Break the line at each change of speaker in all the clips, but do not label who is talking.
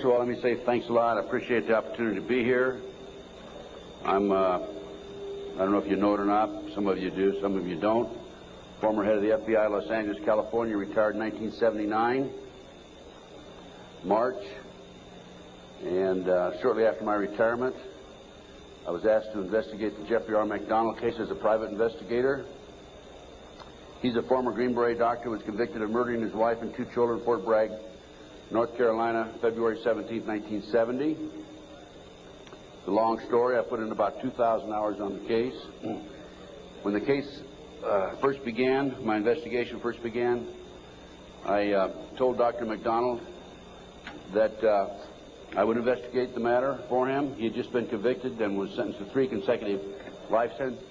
First of all, let me say thanks a lot. I appreciate the opportunity to be here. I don't know if you know it or not. Some of you do, some of you don't. Former head of the FBI, Los Angeles, California, retired in 1979, March. And shortly after my retirement, I was asked to investigate the Jeffrey R. McDonald case as a private investigator. He's a former Green Beret doctor who was convicted of murdering his wife and 2 children in Fort Bragg, North Carolina, February 17, 1970. It's a long story. I put in about 2,000 hours on the case. When the case first began, my investigation first began, I told Dr. McDonald that I would investigate the matter for him. He had just been convicted and was sentenced to 3 consecutive life sentences.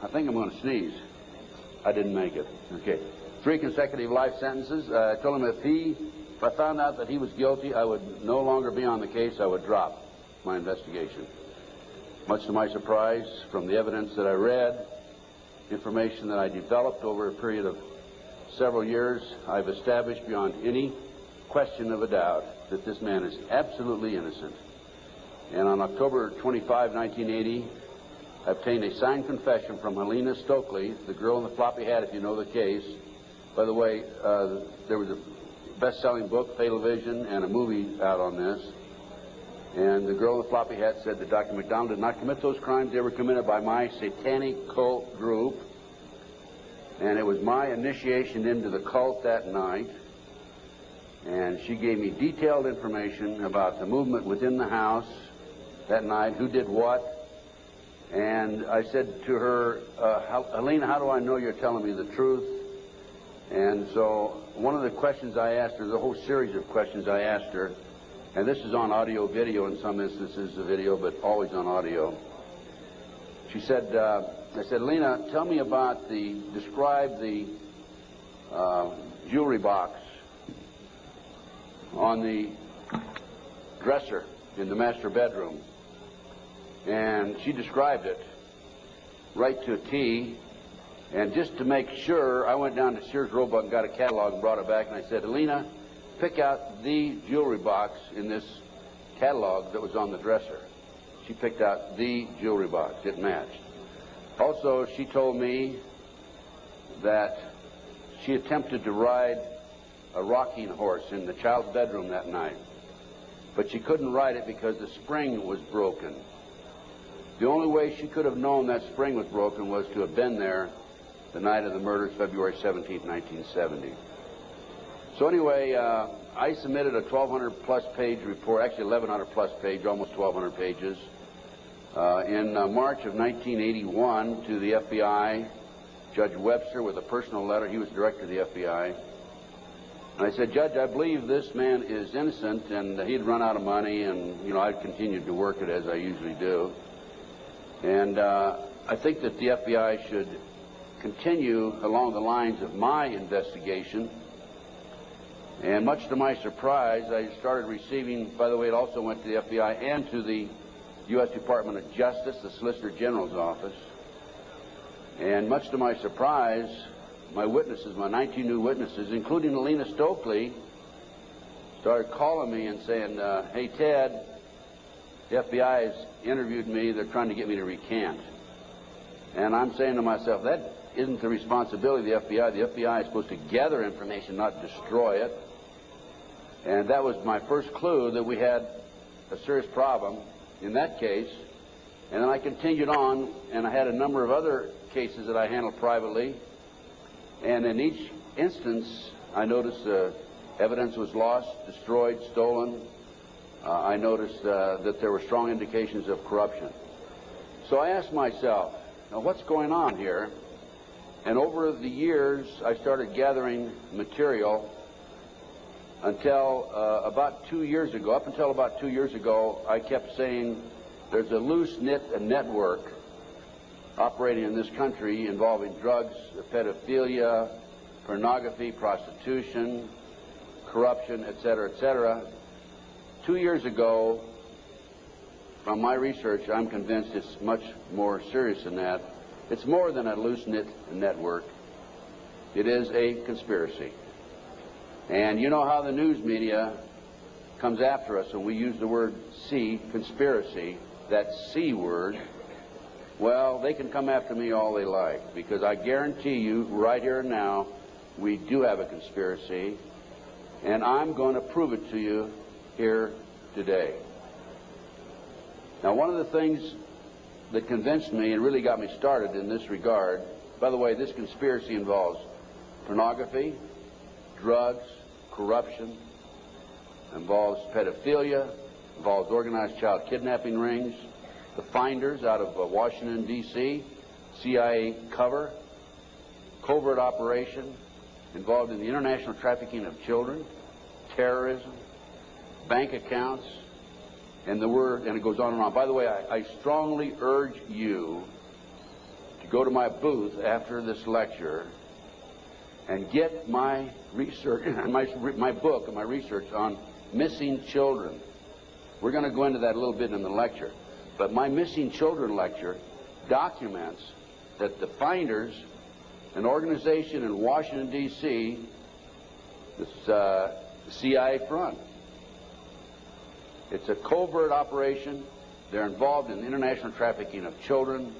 I think I'm going to sneeze. I didn't make it. Okay. 3 consecutive life sentences. I told him if I found out that he was guilty, I would no longer be on the case. I would drop my investigation. Much to my surprise, from the evidence that I read, information that I developed over a period of several years, I've established beyond any question of a doubt that this man is absolutely innocent. And on October 25, 1980, I obtained a signed confession from Helena Stokely, the girl in the floppy hat, if you know the case. By the way, there was a best-selling book, Fatal Vision, and a movie out on this. And the girl in the floppy hat said that Dr. McDonald did not commit those crimes. They were committed by my satanic cult group. And it was my initiation into the cult that night. And she gave me detailed information about the movement within the house that night, who did what. And I said to her, Helena, how do I know you're telling me the truth? And so one of the questions I asked her, the whole series of questions I asked her, and this is on audio video in some instances, the video, but always on audio. She said, I said, Helena, tell me about describe the jewelry box on the dresser in the master bedroom. And she described it right to a T. And just to make sure, I went down to Sears Roebuck and got a catalog and brought it back. And I said, Helena, pick out the jewelry box in this catalog that was on the dresser. She picked out the jewelry box. It matched. Also, she told me that she attempted to ride a rocking horse in the child's bedroom that night. But she couldn't ride it because the spring was broken. The only way she could have known that spring was broken was to have been there the night of the murders, February 17, 1970. So anyway, I submitted a 1,200-plus page report, actually 1,100-plus page, almost 1,200 pages, in March of 1981 to the FBI, Judge Webster, with a personal letter. He was director of the FBI. And I said, Judge, I believe this man is innocent, and he'd run out of money, and, you know, I'd continued to work it as I usually do. And I think that the FBI should continue along the lines of my investigation. And much to my surprise, I started receiving, by the way, it also went to the FBI and to the U.S. Department of Justice, the Solicitor General's office. And much to my surprise, my witnesses, my 19 new witnesses, including Helena Stokely, started calling me and saying, hey, Ted, the FBI has interviewed me. They're trying to get me to recant. And I'm saying to myself, that isn't the responsibility of the FBI. The FBI is supposed to gather information, not destroy it. And that was my first clue that we had a serious problem in that case. And then I continued on, and I had a number of other cases that I handled privately. And in each instance, I noticed evidence was lost, destroyed, stolen. I noticed that there were strong indications of corruption. So I asked myself, now what's going on here? And over the years, I started gathering material until about 2 years ago. Up until about 2 years ago, I kept saying there's a loose-knit network operating in this country involving drugs, pedophilia, pornography, prostitution, corruption, etc., etc. 2 years ago, from my research, I'm convinced it's much more serious than that. It's more than a loose-knit network. It is a conspiracy. And you know how the news media comes after us and we use the word C, conspiracy, that C word, well, they can come after me all they like, because I guarantee you right here and now we do have a conspiracy, and I'm going to prove it to you here today. Now, one of the things that convinced me and really got me started in this regard, by the way, this conspiracy involves pornography, drugs, corruption, involves pedophilia, involves organized child kidnapping rings, the finders out of Washington, D.C., CIA cover, covert operation, involved in the international trafficking of children, terrorism, bank accounts, and it goes on and on. By the way, I strongly urge you to go to my booth after this lecture and get my research, my book and my research on missing children. We're going to go into that a little bit in the lecture. But my missing children lecture documents that the finders, an organization in Washington, D.C., this CIA front. It's a covert operation. They're involved in international trafficking of children.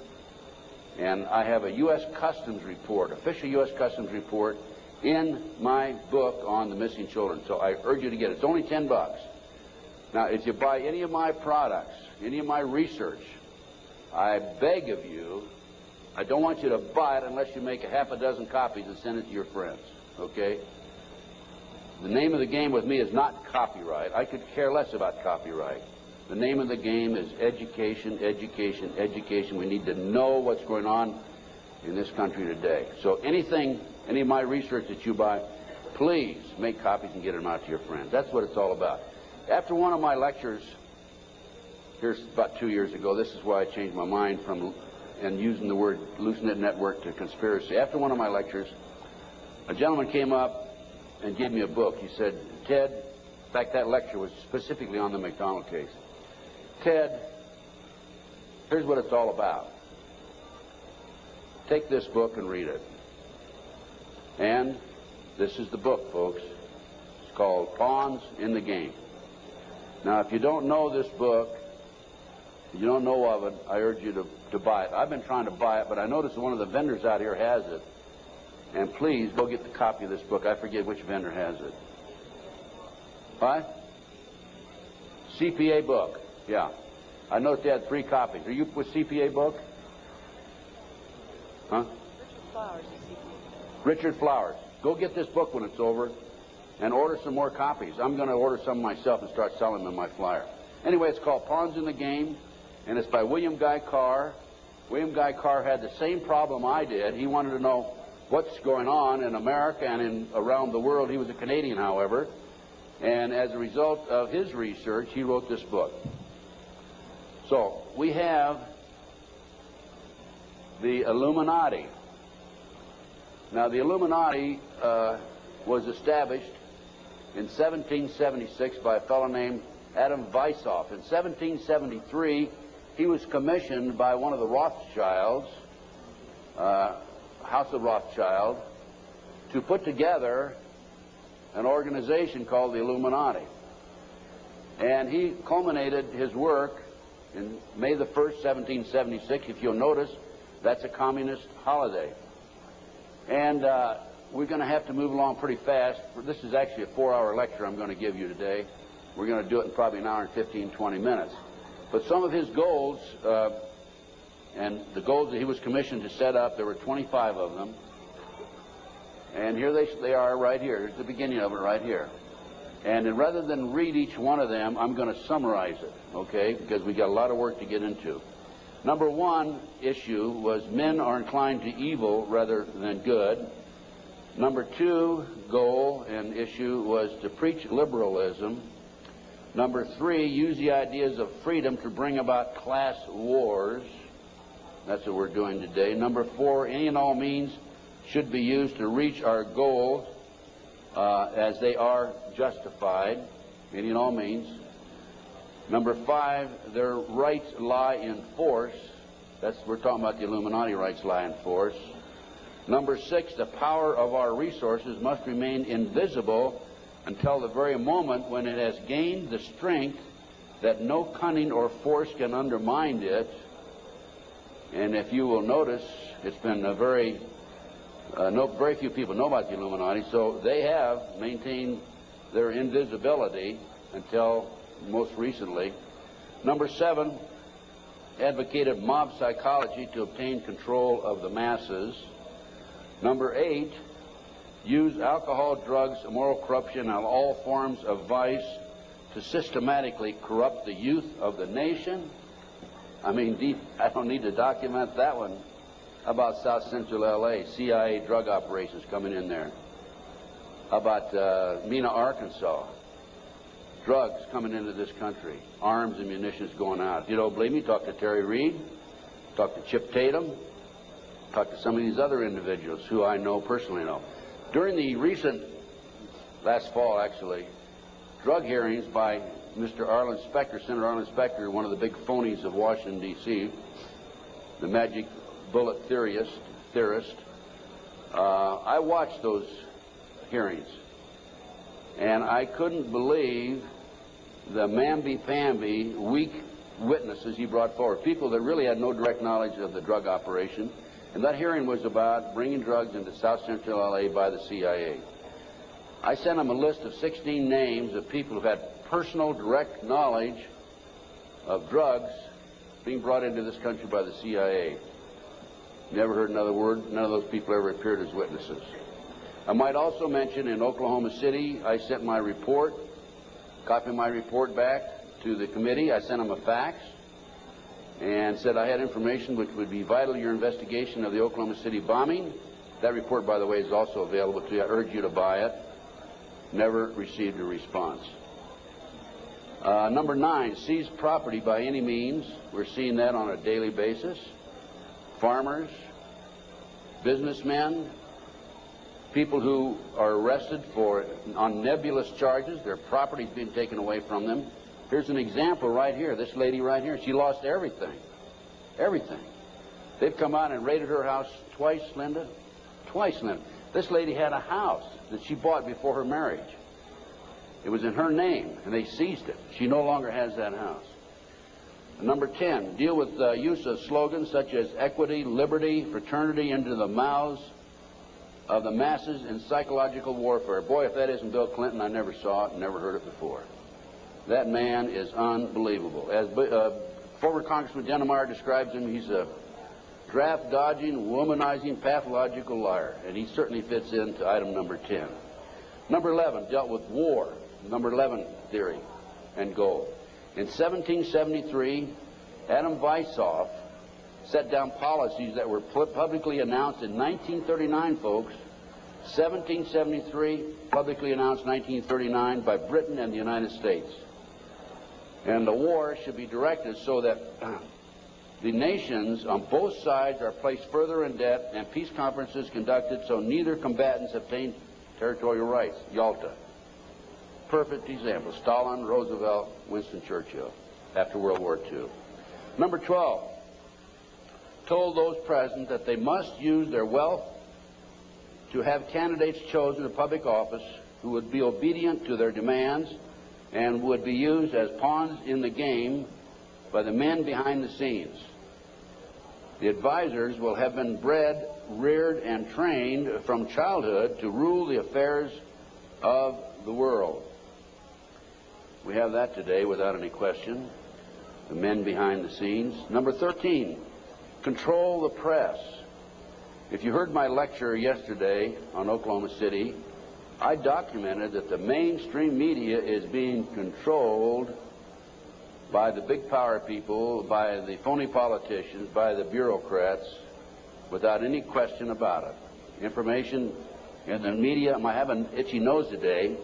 And I have a U.S. Customs report, official U.S. Customs report, in my book on the missing children. So I urge you to get it. It's only $10. Now, if you buy any of my products, any of my research, I beg of you, I don't want you to buy it unless you make a half a dozen copies and send it to your friends, okay? The name of the game with me is not copyright. I could care less about copyright. The name of the game is education, education, education. We need to know what's going on in this country today. So anything, any of my research that you buy, please make copies and get them out to your friends. That's what it's all about. After one of my lectures, here's about 2 years ago, this is why I changed my mind from and using the word loose-knit network to conspiracy. After one of my lectures, a gentleman came up and gave me a book. He said, Ted, in fact, that lecture was specifically on the McDonald case. Ted, here's what it's all about. Take this book and read it. And this is the book, folks. It's called Pawns in the Game. Now, if you don't know this book, if you don't know of it, I urge you to buy it. I've been trying to buy it, but I noticed one of the vendors out here has it. And please, go get the copy of this book. I forget which vendor has it. What? CPA book. Yeah. I noticed they had 3 copies. Are you with CPA book? Huh?
Richard Flowers is CPA.
Richard Flowers. Go get this book when it's over and order some more copies. I'm going to order some myself and start selling them in my flyer. Anyway, it's called Pawns in the Game, and it's by William Guy Carr. William Guy Carr had the same problem I did. He wanted to know what's going on in America and around the world. He was a Canadian, however, and as a result of his research, he wrote this book. So we have the Illuminati. Now, the Illuminati was established in 1776 by a fellow named Adam Weishaupt. In 1773, he was commissioned by one of the Rothschilds, House of Rothschild, to put together an organization called the Illuminati. And he culminated his work in May the 1st, 1776. If you'll notice, that's a communist holiday. And we're going to have to move along pretty fast. This is actually a 4-hour lecture I'm going to give you today. We're going to do it in probably an hour and 15, 20 minutes. But some of his goals, and the goals that he was commissioned to set up, there were 25 of them. And here they are right here. Here's the beginning of it right here. And rather than read each one of them, I'm going to summarize it, okay, because we got a lot of work to get into. Number 1 issue was men are inclined to evil rather than good. Number 2 goal and issue was to preach liberalism. Number 3, use the ideas of freedom to bring about class wars. That's what we're doing today. Number 4, any and all means should be used to reach our goals as they are justified. Any and all means. Number 5, their rights lie in force. We're talking about the Illuminati rights lie in force. Number 6, the power of our resources must remain invisible until the very moment when it has gained the strength that no cunning or force can undermine it. And if you will notice, it's been very few people know about the Illuminati, so they have maintained their invisibility until most recently. Number 7, advocated mob psychology to obtain control of the masses. Number 8, use alcohol, drugs, moral corruption, and all forms of vice to systematically corrupt the youth of the nation. I mean, I don't need to document that one. How about South Central LA, CIA drug operations coming in there? How about Mena, Arkansas? Drugs coming into this country, arms and munitions going out. If you don't believe me, talk to Terry Reid, talk to Chip Tatum, talk to some of these other individuals who I personally know. During the recent, last fall actually, drug hearings by Mr. Arlen Specter, Senator Arlen Specter, one of the big phonies of Washington, D.C., the magic bullet theorist, I watched those hearings, and I couldn't believe the mamby-pamby, weak witnesses he brought forward, people that really had no direct knowledge of the drug operation. And that hearing was about bringing drugs into South Central LA by the CIA. I sent him a list of 16 names of people who've had personal, direct knowledge of drugs being brought into this country by the CIA. Never heard another word. None of those people ever appeared as witnesses. I might also mention in Oklahoma City, I sent my report, copy my report back to the committee. I sent them a fax and said I had information which would be vital to your investigation of the Oklahoma City bombing. That report, by the way, is also available to you. I urge you to buy it. Never received a response. Number 9, seize property by any means. We're seeing that on a daily basis. Farmers, businessmen, people who are arrested on nebulous charges, their property's being taken away from them. Here's an example right here. This lady right here, she lost everything. Everything. They've come out and raided her house twice, Linda. Twice, Linda. This lady had a house that she bought before her marriage. It was in her name, and they seized it. She no longer has that house. Number 10, deal with the use of slogans such as equity, liberty, fraternity into the mouths of the masses in psychological warfare. Boy, if that isn't Bill Clinton, I never saw it and never heard it before. That man is unbelievable. As former Congressman Dennemeyer describes him, he's a draft-dodging, womanizing, pathological liar, and he certainly fits into item number 10. Number 11 dealt with war, number 11 theory and goal. In 1773, Adam Weishaupt set down policies that were publicly announced in 1939, folks. 1773, publicly announced 1939 by Britain and the United States. And the war should be directed so that the nations on both sides are placed further in debt and peace conferences conducted so neither combatants obtain territorial rights. Yalta. Perfect example. Stalin, Roosevelt, Winston Churchill after World War II. Number 12, told those present that they must use their wealth to have candidates chosen to public office who would be obedient to their demands and would be used as pawns in the game by the men behind the scenes. The advisors will have been bred, reared, and trained from childhood to rule the affairs of the world. We have that today without any question, the men behind the scenes. Number 13, control the press. If you heard my lecture yesterday on Oklahoma City, I documented that the mainstream media is being controlled by the big power people, by the phony politicians, by the bureaucrats, without any question about it. Information in the media, I have an itchy nose today.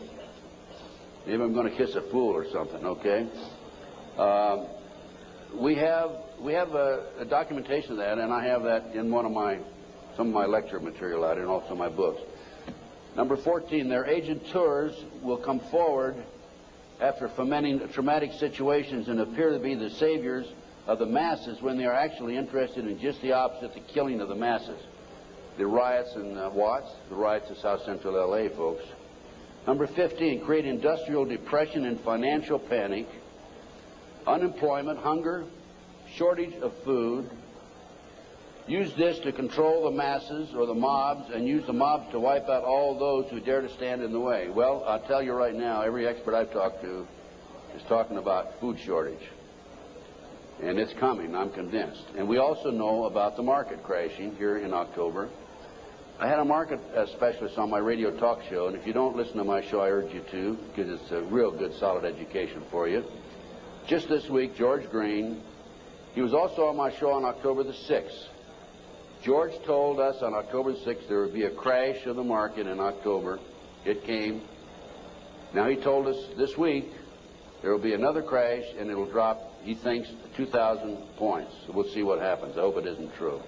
Maybe I'm going to kiss a fool or something, okay? We have a documentation of that, and I have that in some of my lecture material out and also my books. Number 14, their agenteurs will come forward after fomenting traumatic situations and appear to be the saviors of the masses when they are actually interested in just the opposite, the killing of the masses. The riots in Watts, the riots in South Central LA, folks. Number 15, create industrial depression and financial panic, unemployment, hunger, shortage of food. Use this to control the masses or the mobs, and use the mobs to wipe out all those who dare to stand in the way. Well, I'll tell you right now, every expert I've talked to is talking about food shortage. And it's coming, I'm convinced. And we also know about the market crashing here in October. I had a market specialist on my radio talk show, and if you don't listen to my show, I urge you to, because it's a real good, solid education for you. Just this week, George Green, he was also on my show on October the 6th. George told us on October the 6th there would be a crash of the market in October. It came. Now he told us this week there will be another crash, and it will drop, he thinks, 2,000 points. So we'll see what happens. I hope it isn't true.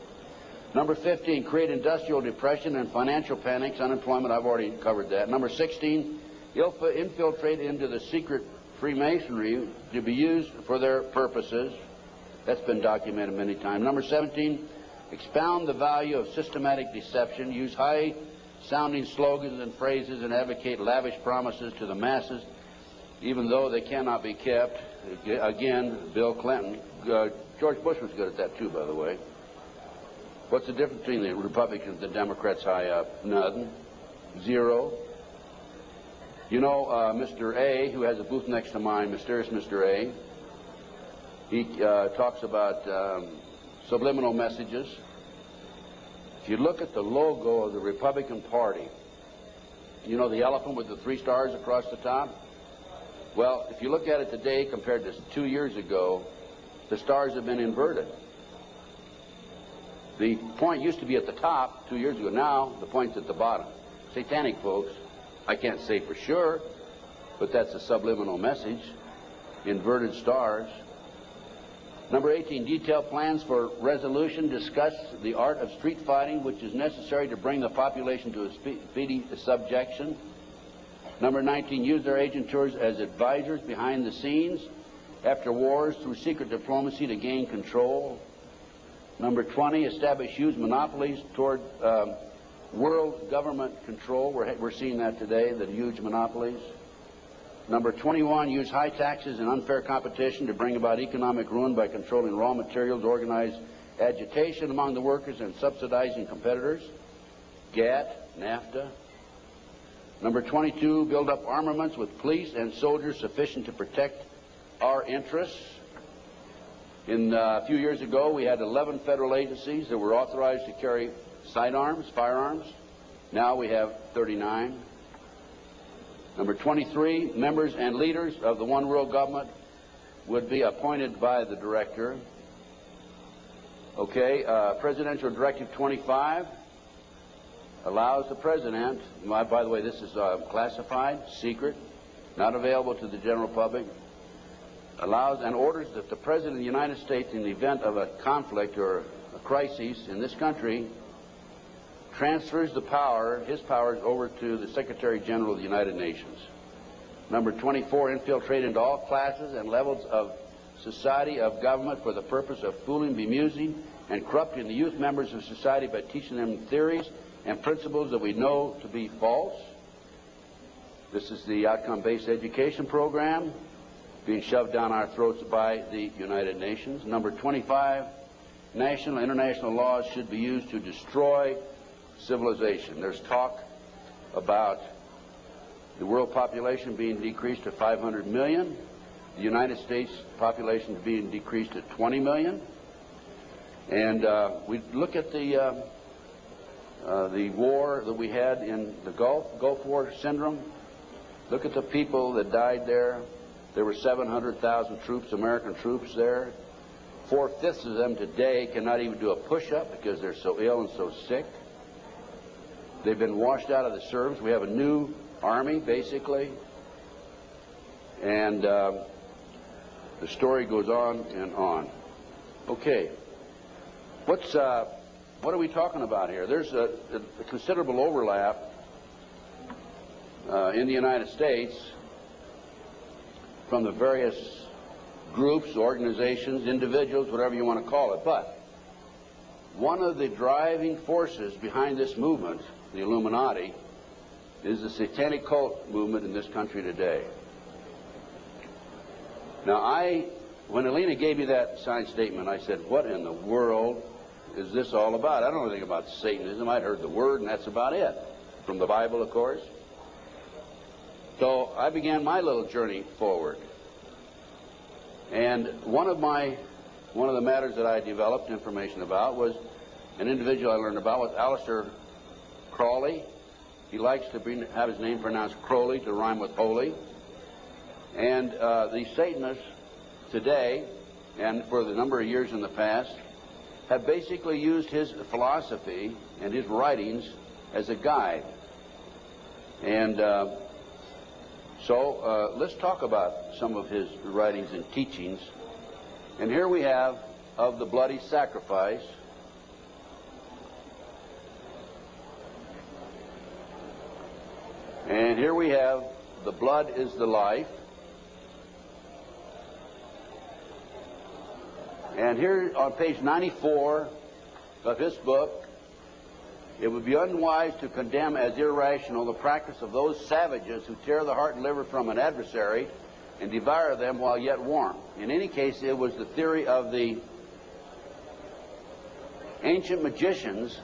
Number 15, create industrial depression and financial panics, unemployment. I've already covered that. Number 16, infiltrate into the secret Freemasonry to be used for their purposes. That's been documented many times. Number 17, expound the value of systematic deception. Use high-sounding slogans and phrases and advocate lavish promises to the masses, even though they cannot be kept. Again, Bill Clinton. George Bush was good at that too, by the way. What's the difference between the Republicans and the Democrats high up? Nothing. Zero. You know, Mr. A, who has a booth next to mine, mysterious Mr. A, he talks about subliminal messages. If you look at the logo of the Republican Party, you know the elephant with the 3 stars across the top? Well, if you look at it today compared to 2 years ago, the stars have been inverted. The point used to be at the top 2 years ago. Now the point's at the bottom. Satanic, folks. I can't say for sure, but that's a subliminal message. Inverted stars. Number 18, detail plans for resolution. Discuss the art of street fighting, which is necessary to bring the population to a speedy subjection. Number 19, use their agentures as advisors behind the scenes after wars through secret diplomacy to gain control. Number 20, establish huge monopolies toward world government control. We're seeing that today, the huge monopolies. Number 21, use high taxes and unfair competition to bring about economic ruin by controlling raw materials, organize agitation among the workers, and subsidizing competitors. GATT, NAFTA. Number 22, build up armaments with police and soldiers sufficient to protect our interests. A few years ago, we had 11 federal agencies that were authorized to carry sidearms, firearms. Now we have 39. Number 23, members and leaders of the one world government would be appointed by the director. Okay, Presidential Directive 25 allows the president, by the way, this is classified, secret, not available to the general public, allows and orders that the President of the United States, in the event of a conflict or a crisis in this country, transfers the power, his powers, over to the Secretary General of the United Nations. Number 24, infiltrate into all classes and levels of society, of government, for the purpose of fooling, bemusing, and corrupting the youth members of society by teaching them theories and principles that we know to be false. This is the outcome-based education program being shoved down our throats by the United Nations. Number 25, national and international laws should be used to destroy civilization. There's talk about the world population being decreased to 500 million, the United States population being decreased to 20 million. And we look at the war that we had in the Gulf War syndrome. Look at the people that died there. There were 700,000 troops, American troops there. 4/5 of them today cannot even do a push-up because they're so ill and so sick. They've been washed out of the service. We have a new army, basically. And the story goes on and on. Okay. What are we talking about here? There's a considerable overlap in the United States from the various groups, organizations, individuals, whatever you want to call it. But one of the driving forces behind this movement, the Illuminati, is the satanic cult movement in this country today. Now, when Alina gave me that signed statement, I said, what in the world is this all about? I don't know anything about Satanism. I'd heard the word, and that's about it. From the Bible, of course. So I began my little journey forward. And one of the matters that I developed information about was an individual I learned about was Aleister Crowley. He likes to have his name pronounced Crowley to rhyme with holy. And the Satanists today, and for the number of years in the past, have basically used his philosophy and his writings as a guide. And so let's talk about some of his writings and teachings. And here we have of the bloody sacrifice. And here we have the blood is the life. And here on page 94 of his book, it would be unwise to condemn as irrational the practice of those savages who tear the heart and liver from an adversary and devour them while yet warm. In any case, it was the theory of the ancient magicians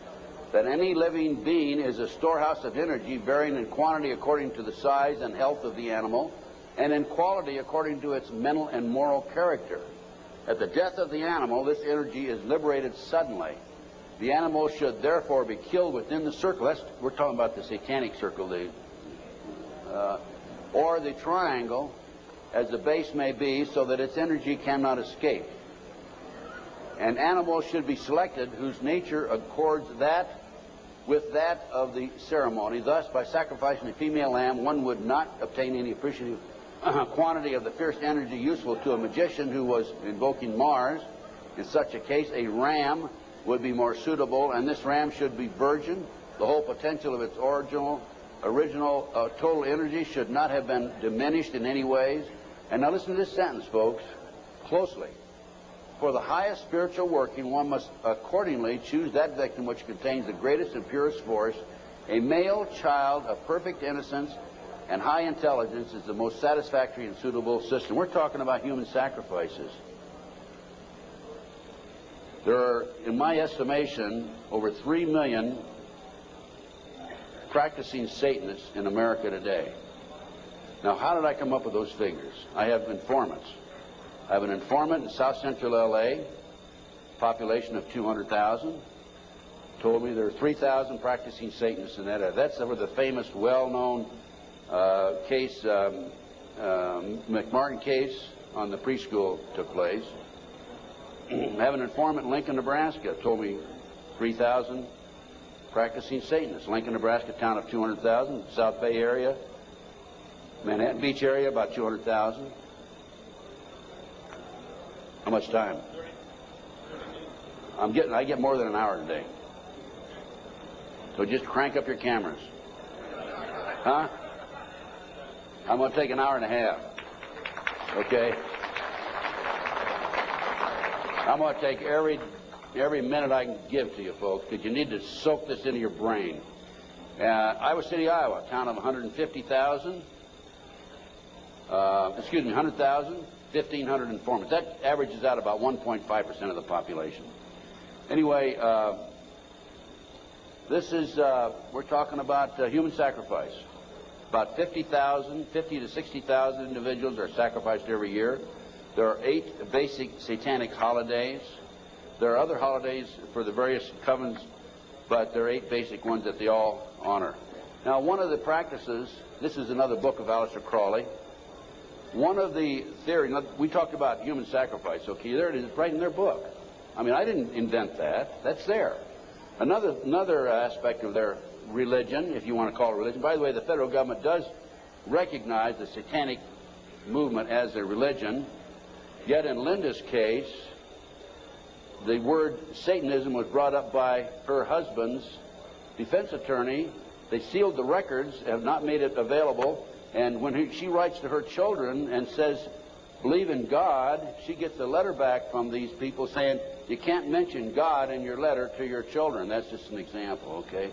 that any living being is a storehouse of energy varying in quantity according to the size and health of the animal and in quality according to its mental and moral character. At the death of the animal, this energy is liberated suddenly. The animal should therefore be killed within the circle. We're talking about the satanic circle, or the triangle, as the base may be, so that its energy cannot escape. An animal should be selected whose nature accords that with that of the ceremony. Thus, by sacrificing a female lamb, one would not obtain any appreciative quantity of the fierce energy useful to a magician who was invoking Mars. In such a case, a ram would be more suitable, and this ram should be virgin. The whole potential of its original total energy should not have been diminished in any ways. And now listen to this sentence, folks, closely. For the highest spiritual working, one must accordingly choose that victim which contains the greatest and purest force. A male child of perfect innocence and high intelligence is the most satisfactory and suitable system. We're talking about human sacrifices. There are, in my estimation, over 3 million practicing Satanists in America today. Now, how did I come up with those figures? I have informants. I have an informant in South Central L.A., population of 200,000, told me there are 3,000 practicing Satanists in that area. That's where the famous, well-known case, McMartin case on the preschool took place. I have an informant in Lincoln, Nebraska, told me 3,000 practicing Satanists. Lincoln, Nebraska, town of 200,000. South Bay area, Manhattan Beach area, about 200,000. How much time? I get more than an hour today. So just crank up your cameras. Huh? I'm going to take an hour and a half. Okay? I'm going to take every minute I can give to you, folks, because you need to soak this into your brain. Iowa City, Iowa, town of 150,000. 100,000, 1,500 informants. That averages out about 1.5% of the population. Anyway, this is, we're talking about human sacrifice. About 50 to 60,000 individuals are sacrificed every year. There are 8 basic satanic holidays. There are other holidays for the various covens, but there are 8 basic ones that they all honor. Now, one of the practices, this is another book of Aleister Crowley. One of the theories, we talked about human sacrifice, okay, there it is, right in their book. I mean, I didn't invent that. That's there. Another aspect of their religion, if you want to call it religion, by the way, the federal government does recognize the satanic movement as a religion, yet in Linda's case, the word Satanism was brought up by her husband's defense attorney. They sealed the records, have not made it available, and when she writes to her children and says, believe in God, she gets a letter back from these people saying, you can't mention God in your letter to your children. That's just an example, okay?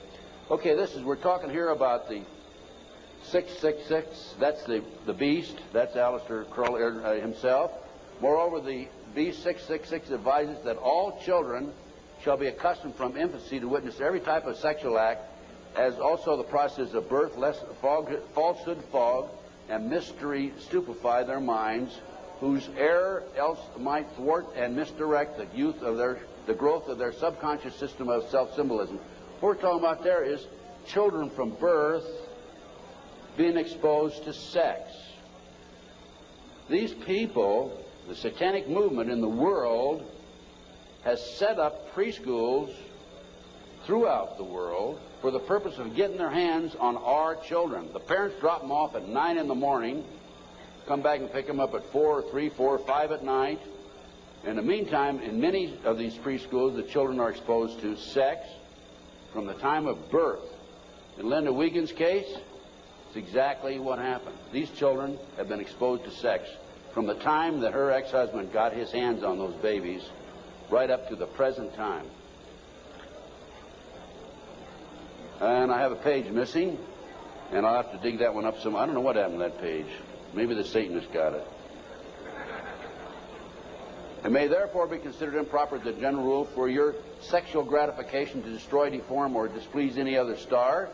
Okay, we're talking here about the 666, that's the beast. That's Aleister Crowley himself. Moreover, the beast 666 advises that all children shall be accustomed from infancy to witness every type of sexual act, as also the process of birth, lest falsehood fog and mystery stupefy their minds, whose error else might thwart and misdirect the growth of their subconscious system of self-symbolism. What we're talking about there is children from birth being exposed to sex. These people, the satanic movement in the world, has set up preschools throughout the world for the purpose of getting their hands on our children. The parents drop them off at 9 in the morning, come back and pick them up at 4, 3, 4, 5 at night. In the meantime, in many of these preschools, the children are exposed to sex from the time of birth. In Linda Wiegand's case, it's exactly what happened. These children have been exposed to sex from the time that her ex-husband got his hands on those babies right up to the present time. And I have a page missing, and I'll have to dig that one up some. I don't know what happened to that page. Maybe the Satanist got it. It may therefore be considered improper as a general rule for your sexual gratification to destroy, deform, or displease any other star.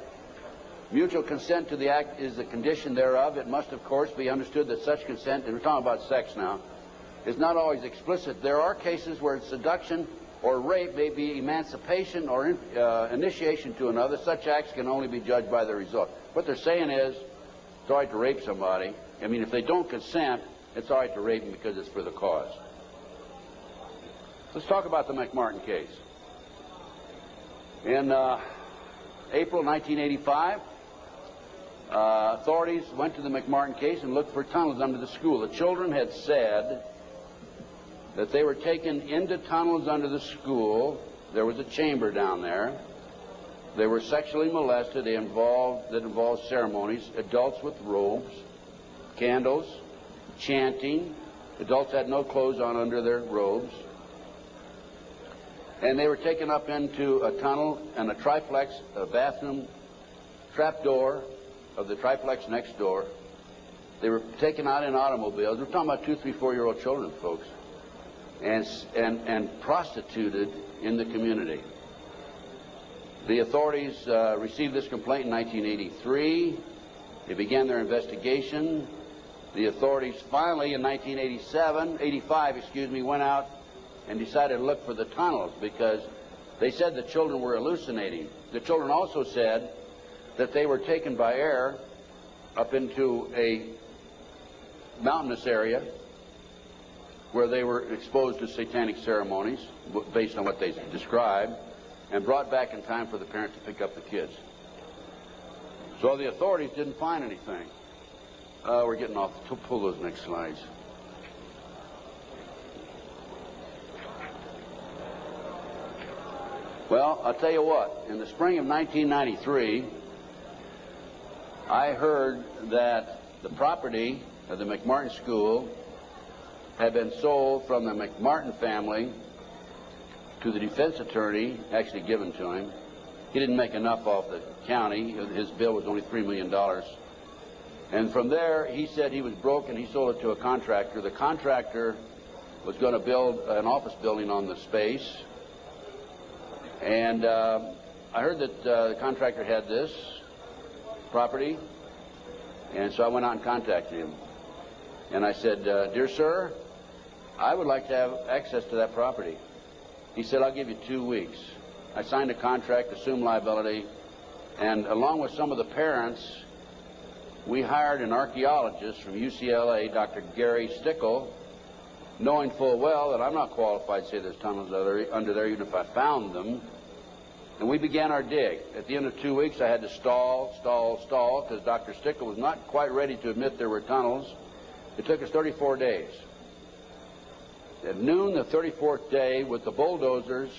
Mutual consent to the act is the condition thereof. It must, of course, be understood that such consent, and we're talking about sex now, is not always explicit. There are cases where seduction or rape may be emancipation or initiation to another. Such acts can only be judged by the result. What they're saying is, it's all right to rape somebody. I mean, if they don't consent, it's all right to rape them because it's for the cause. Let's talk about the McMartin case. In April 1985, authorities went to the McMartin case and looked for tunnels under the school. The children had said that they were taken into tunnels under the school. There was a chamber down there. They were sexually molested. That involved ceremonies, adults with robes, candles, chanting. Adults had no clothes on under their robes. And they were taken up into a tunnel and a triplex, a bathroom trap door of the triplex next door. They were taken out in automobiles. We're talking about 2, 3, 4-year-old children, folks, and prostituted in the community. The authorities received this complaint in 1983. They began their investigation. The authorities finally, in 1985, went out and decided to look for the tunnels because they said the children were hallucinating. The children also said that they were taken by air up into a mountainous area where they were exposed to satanic ceremonies based on what they described, and brought back in time for the parent to pick up the kids. So the authorities didn't find anything. We're getting off. Pull those next slides. Well, I'll tell you what. In the spring of 1993, I heard that the property of the McMartin School had been sold from the McMartin family to the defense attorney, actually given to him. He didn't make enough off the county. His bill was only $3 million. And from there, he said he was broke and he sold it to a contractor. The contractor was going to build an office building on the space. And I heard that the contractor had this property, and so I went out and contacted him. And I said, "Dear sir, I would like to have access to that property." He said, "I'll give you 2 weeks." I signed a contract, assumed liability, and along with some of the parents, we hired an archaeologist from UCLA, Dr. Gary Stickle, knowing full well that I'm not qualified to say there's tunnels under there, even if I found them. And we began our dig. At the end of 2 weeks, I had to stall, because Dr. Stickle was not quite ready to admit there were tunnels. It took us 34 days. At noon the 34th day, with the bulldozers,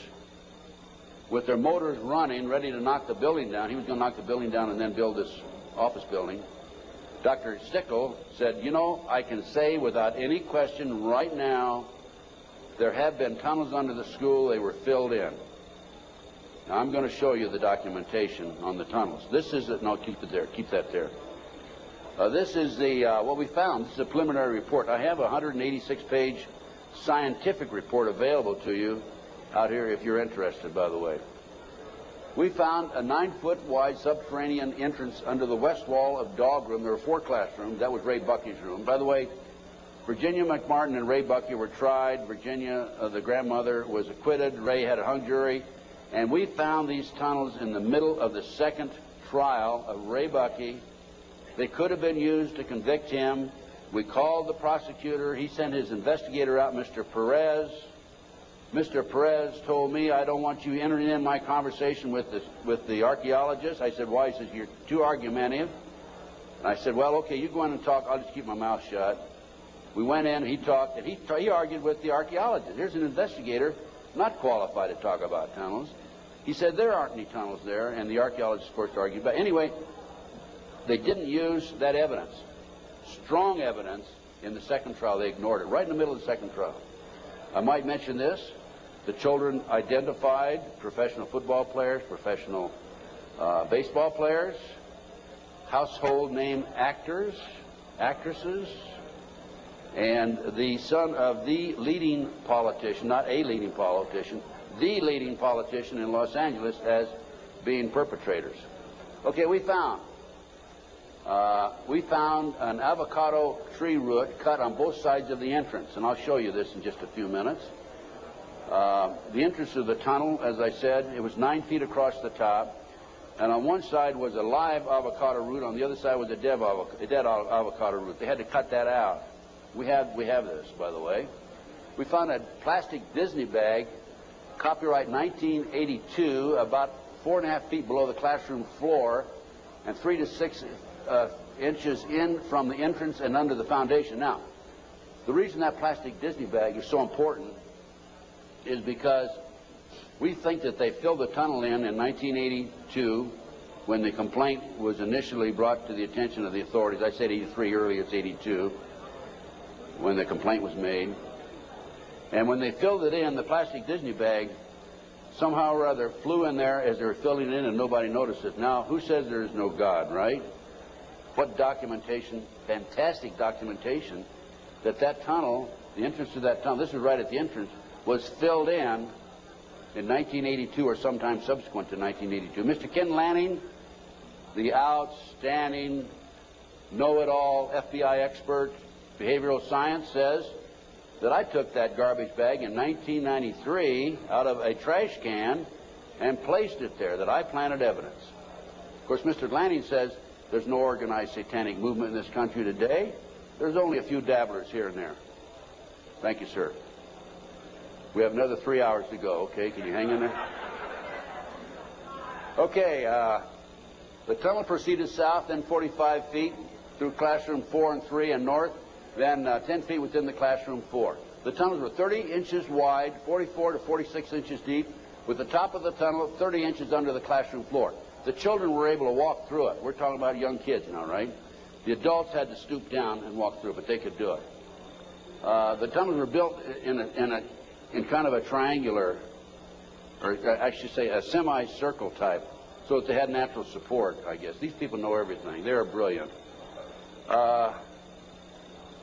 with their motors running, ready to knock the building down, he was going to knock the building down and then build this office building, Dr. Stickle said, "You know, I can say without any question right now, there have been tunnels under the school. They were filled in." Now, I'm going to show you the documentation on the tunnels. This is it. No, keep it there. Keep that there. This is the what we found. This is a preliminary report. I have a 186-page scientific report available to you out here if you're interested, by the way. We found a 9-foot wide subterranean entrance under the west wall of dog room. There were 4 classrooms. That was Ray Bucky's room. By the way, Virginia McMartin and Ray Bucky were tried. Virginia, the grandmother, was acquitted. Ray had a hung jury. And we found these tunnels in the middle of the second trial of Ray Bucky. They could have been used to convict him. We called the prosecutor. He sent his investigator out, Mr. Perez. Mr. Perez told me, I don't want you entering in my conversation with the archaeologist. I said, why? He says, you're too argumentative. And I said, well, okay, you go in and talk. I'll just keep my mouth shut. We went in, he talked, and he argued with the archaeologist. Here's an investigator not qualified to talk about tunnels. He said there aren't any tunnels there, and the archaeologist, of course, argued. But anyway, they didn't use that evidence, strong evidence, in the second trial. They ignored it right in the middle of the second trial. I might mention this. The children identified professional football players, professional baseball players, household name actors, actresses, and the son of the leading politician, not a leading politician, the leading politician in Los Angeles as being perpetrators. Okay, we found an avocado tree root cut on both sides of the entrance, and I'll show you this in just a few minutes. The entrance of the tunnel, as I said, it was 9 feet across the top, and on one side was a live avocado root, on the other side was a dead avocado root. They had to cut that out. We have this, by the way. We found a plastic Disney bag, copyright 1982, about 4.5 feet below the classroom floor, and 3 to 6 inches in from the entrance and under the foundation. Now, the reason that plastic Disney bag is so important is because we think that they filled the tunnel in 1982 when the complaint was initially brought to the attention of the authorities. I said 83 earlier, it's 82 when the complaint was made. And when they filled it in, the plastic Disney bag somehow or other flew in there as they were filling it in, and nobody noticed it. Now, who says there is no God, right? What documentation, fantastic documentation, that that tunnel, the entrance to that tunnel, this is right at the entrance, was filled in 1982 or sometime subsequent to 1982. Mr. Ken Lanning, the outstanding know-it-all FBI expert, behavioral science, says that I took that garbage bag in 1993 out of a trash can and placed it there, that I planted evidence. Of course, Mr. Lanning says there's no organized satanic movement in this country today. There's only a few dabblers here and there. Thank you, sir. We have another 3 hours to go, okay? Can you hang in there? Okay, the tunnel proceeded south, then 45 feet through classroom 4 and 3 and north, then 10 feet within the classroom 4. The tunnels were 30 inches wide, 44 to 46 inches deep, with the top of the tunnel 30 inches under the classroom floor. The children were able to walk through it. We're talking about young kids now, right? The adults had to stoop down and walk through it, but they could do it. The tunnels were built in kind of a triangular, or I should say a semicircle type, so that they had natural support, I guess. These people know everything. They are brilliant.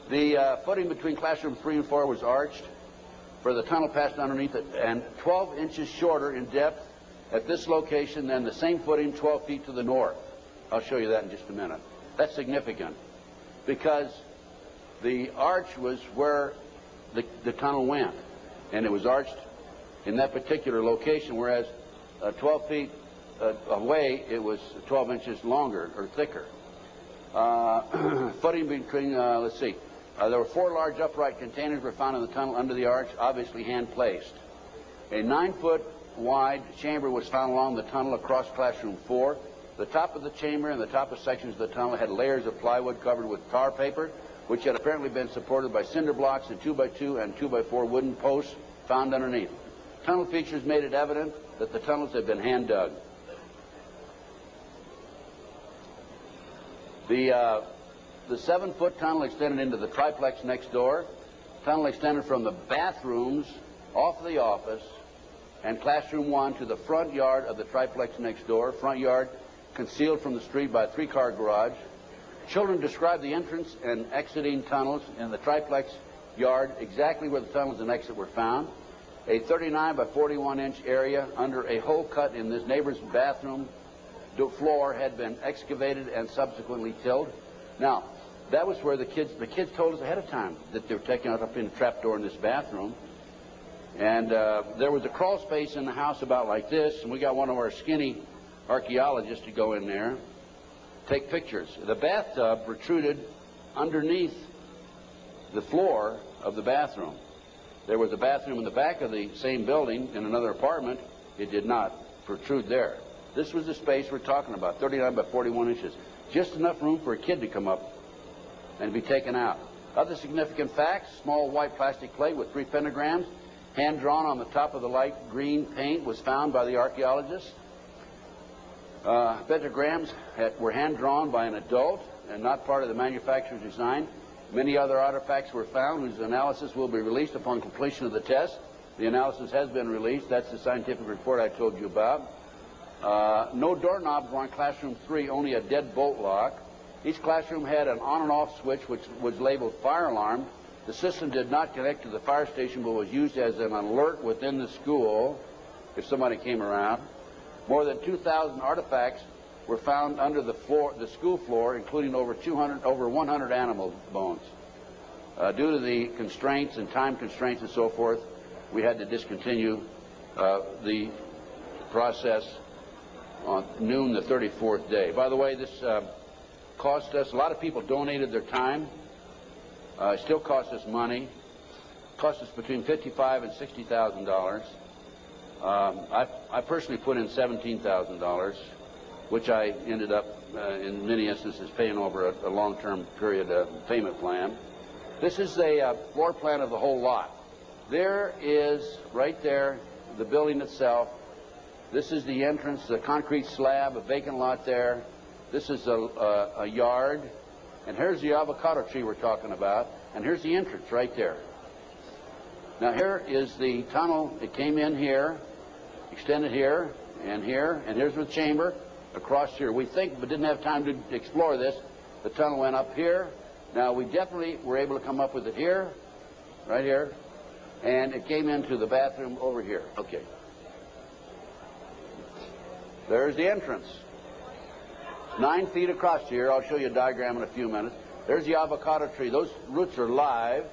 The footing between classroom 3 and 4 was arched, for the tunnel passed underneath it, and 12 inches shorter in depth at this location than the same footing 12 feet to the north. I'll show you that in just a minute. That's significant, because the arch was where the tunnel went, and it was arched in that particular location, whereas 12 feet away, it was 12 inches longer or thicker. Footing between, let's see, there were 4 large upright containers were found in the tunnel under the arch, obviously hand-placed. A 9-foot wide chamber was found along the tunnel across classroom 4. The top of the chamber and the top of sections of the tunnel had layers of plywood covered with tar paper, which had apparently been supported by cinder blocks and 2x2 and 2x4 wooden posts found underneath. Tunnel features made it evident that the tunnels had been hand-dug. The 7-foot tunnel extended into the triplex next door. Tunnel extended from the bathrooms off the office and classroom 1 to the front yard of the triplex next door. Front yard concealed from the street by a 3-car garage. Children described the entrance and exiting tunnels in the triplex yard, exactly where the tunnels and exit were found. A 39 by 41 inch area under a hole cut in this neighbor's bathroom floor had been excavated and subsequently tilled. Now, that was where the kids told us ahead of time that they were taking us up in a trapdoor in this bathroom. And there was a crawl space in the house about like this, and we got one of our skinny archaeologists to go in there, take pictures. The bathtub protruded underneath the floor of the bathroom. There was a bathroom in the back of the same building in another apartment. It did not protrude there. This was the space we're talking about, 39 by 41 inches. Just enough room for a kid to come up and be taken out. Other significant facts: small white plastic plate with 3 pentagrams, hand-drawn on the top of the light green paint, was found by the archaeologists. Pentagrams were hand-drawn by an adult and not part of the manufacturer's design. Many other artifacts were found whose analysis will be released upon completion of the test. The analysis has been released. That's the scientific report I told you about. No doorknobs were on classroom 3, only a dead bolt lock. Each classroom had an on and off switch which was labeled fire alarm. The system did not connect to the fire station but was used as an alert within the school if somebody came around. More than 2,000 artifacts were found under the school floor, including over 100 animal bones. Due to the constraints and time constraints and so forth, we had to discontinue the process on noon the 34th day. By the way, this cost us, a lot of people donated their time. It still costs us money. It cost us between $55,000 and $60,000. I personally put in $17,000, which I ended up, in many instances, paying over a long-term period payment plan. This is a floor plan of the whole lot. There is, right there, the building itself. This is the entrance, the concrete slab, a vacant lot there. This is a yard. And here's the avocado tree we're talking about. And here's the entrance right there. Now here is the tunnel. It came in here, extended here, and here's the chamber across here. We think, but didn't have time to explore this, the tunnel went up here. Now we definitely were able to come up with it here, right here, and it came into the bathroom over here. Okay. There's the entrance. 9 feet across here. I'll show you a diagram in a few minutes. There's the avocado tree. Those roots are live.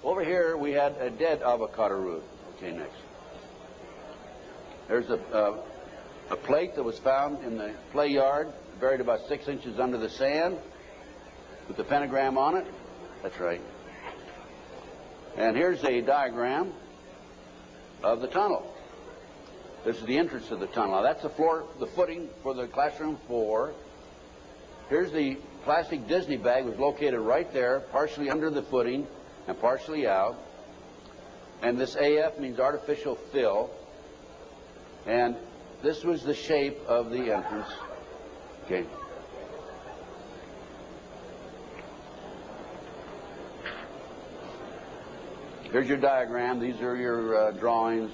Over here we had a dead avocado root. Okay, next. There's a plate that was found in the play yard, buried about 6 inches under the sand, with the pentagram on it. That's right. And here's a diagram of the tunnel. This is the entrance of the tunnel. Now that's the floor, the footing for the classroom 4. Here's the plastic Disney bag, was located right there, partially under the footing and partially out. And this AF means artificial fill. And this was the shape of the entrance. Okay. Here's your diagram. These are your drawings.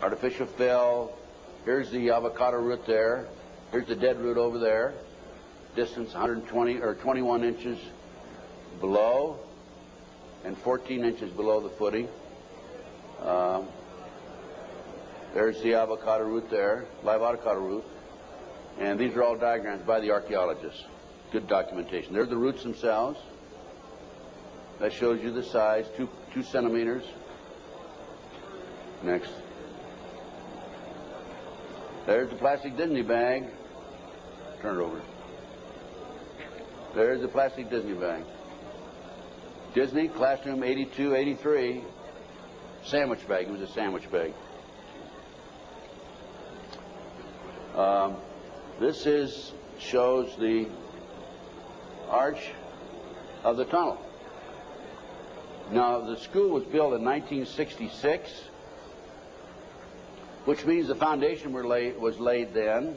Artificial fill. Here's the avocado root there. Here's the dead root over there. Distance 120 or 21 inches below and 14 inches below the footing. There's the avocado root there, live avocado root. And these are all diagrams by the archaeologists. Good documentation. They're the roots themselves. That shows you the size, 2 centimeters. Next. There's the plastic Disney bag. Turn it over. There's the plastic Disney bag. Disney, classroom 82, 83. Sandwich bag. It was a sandwich bag. This shows the arch of the tunnel. Now, the school was built in 1966, which means the foundation was laid then.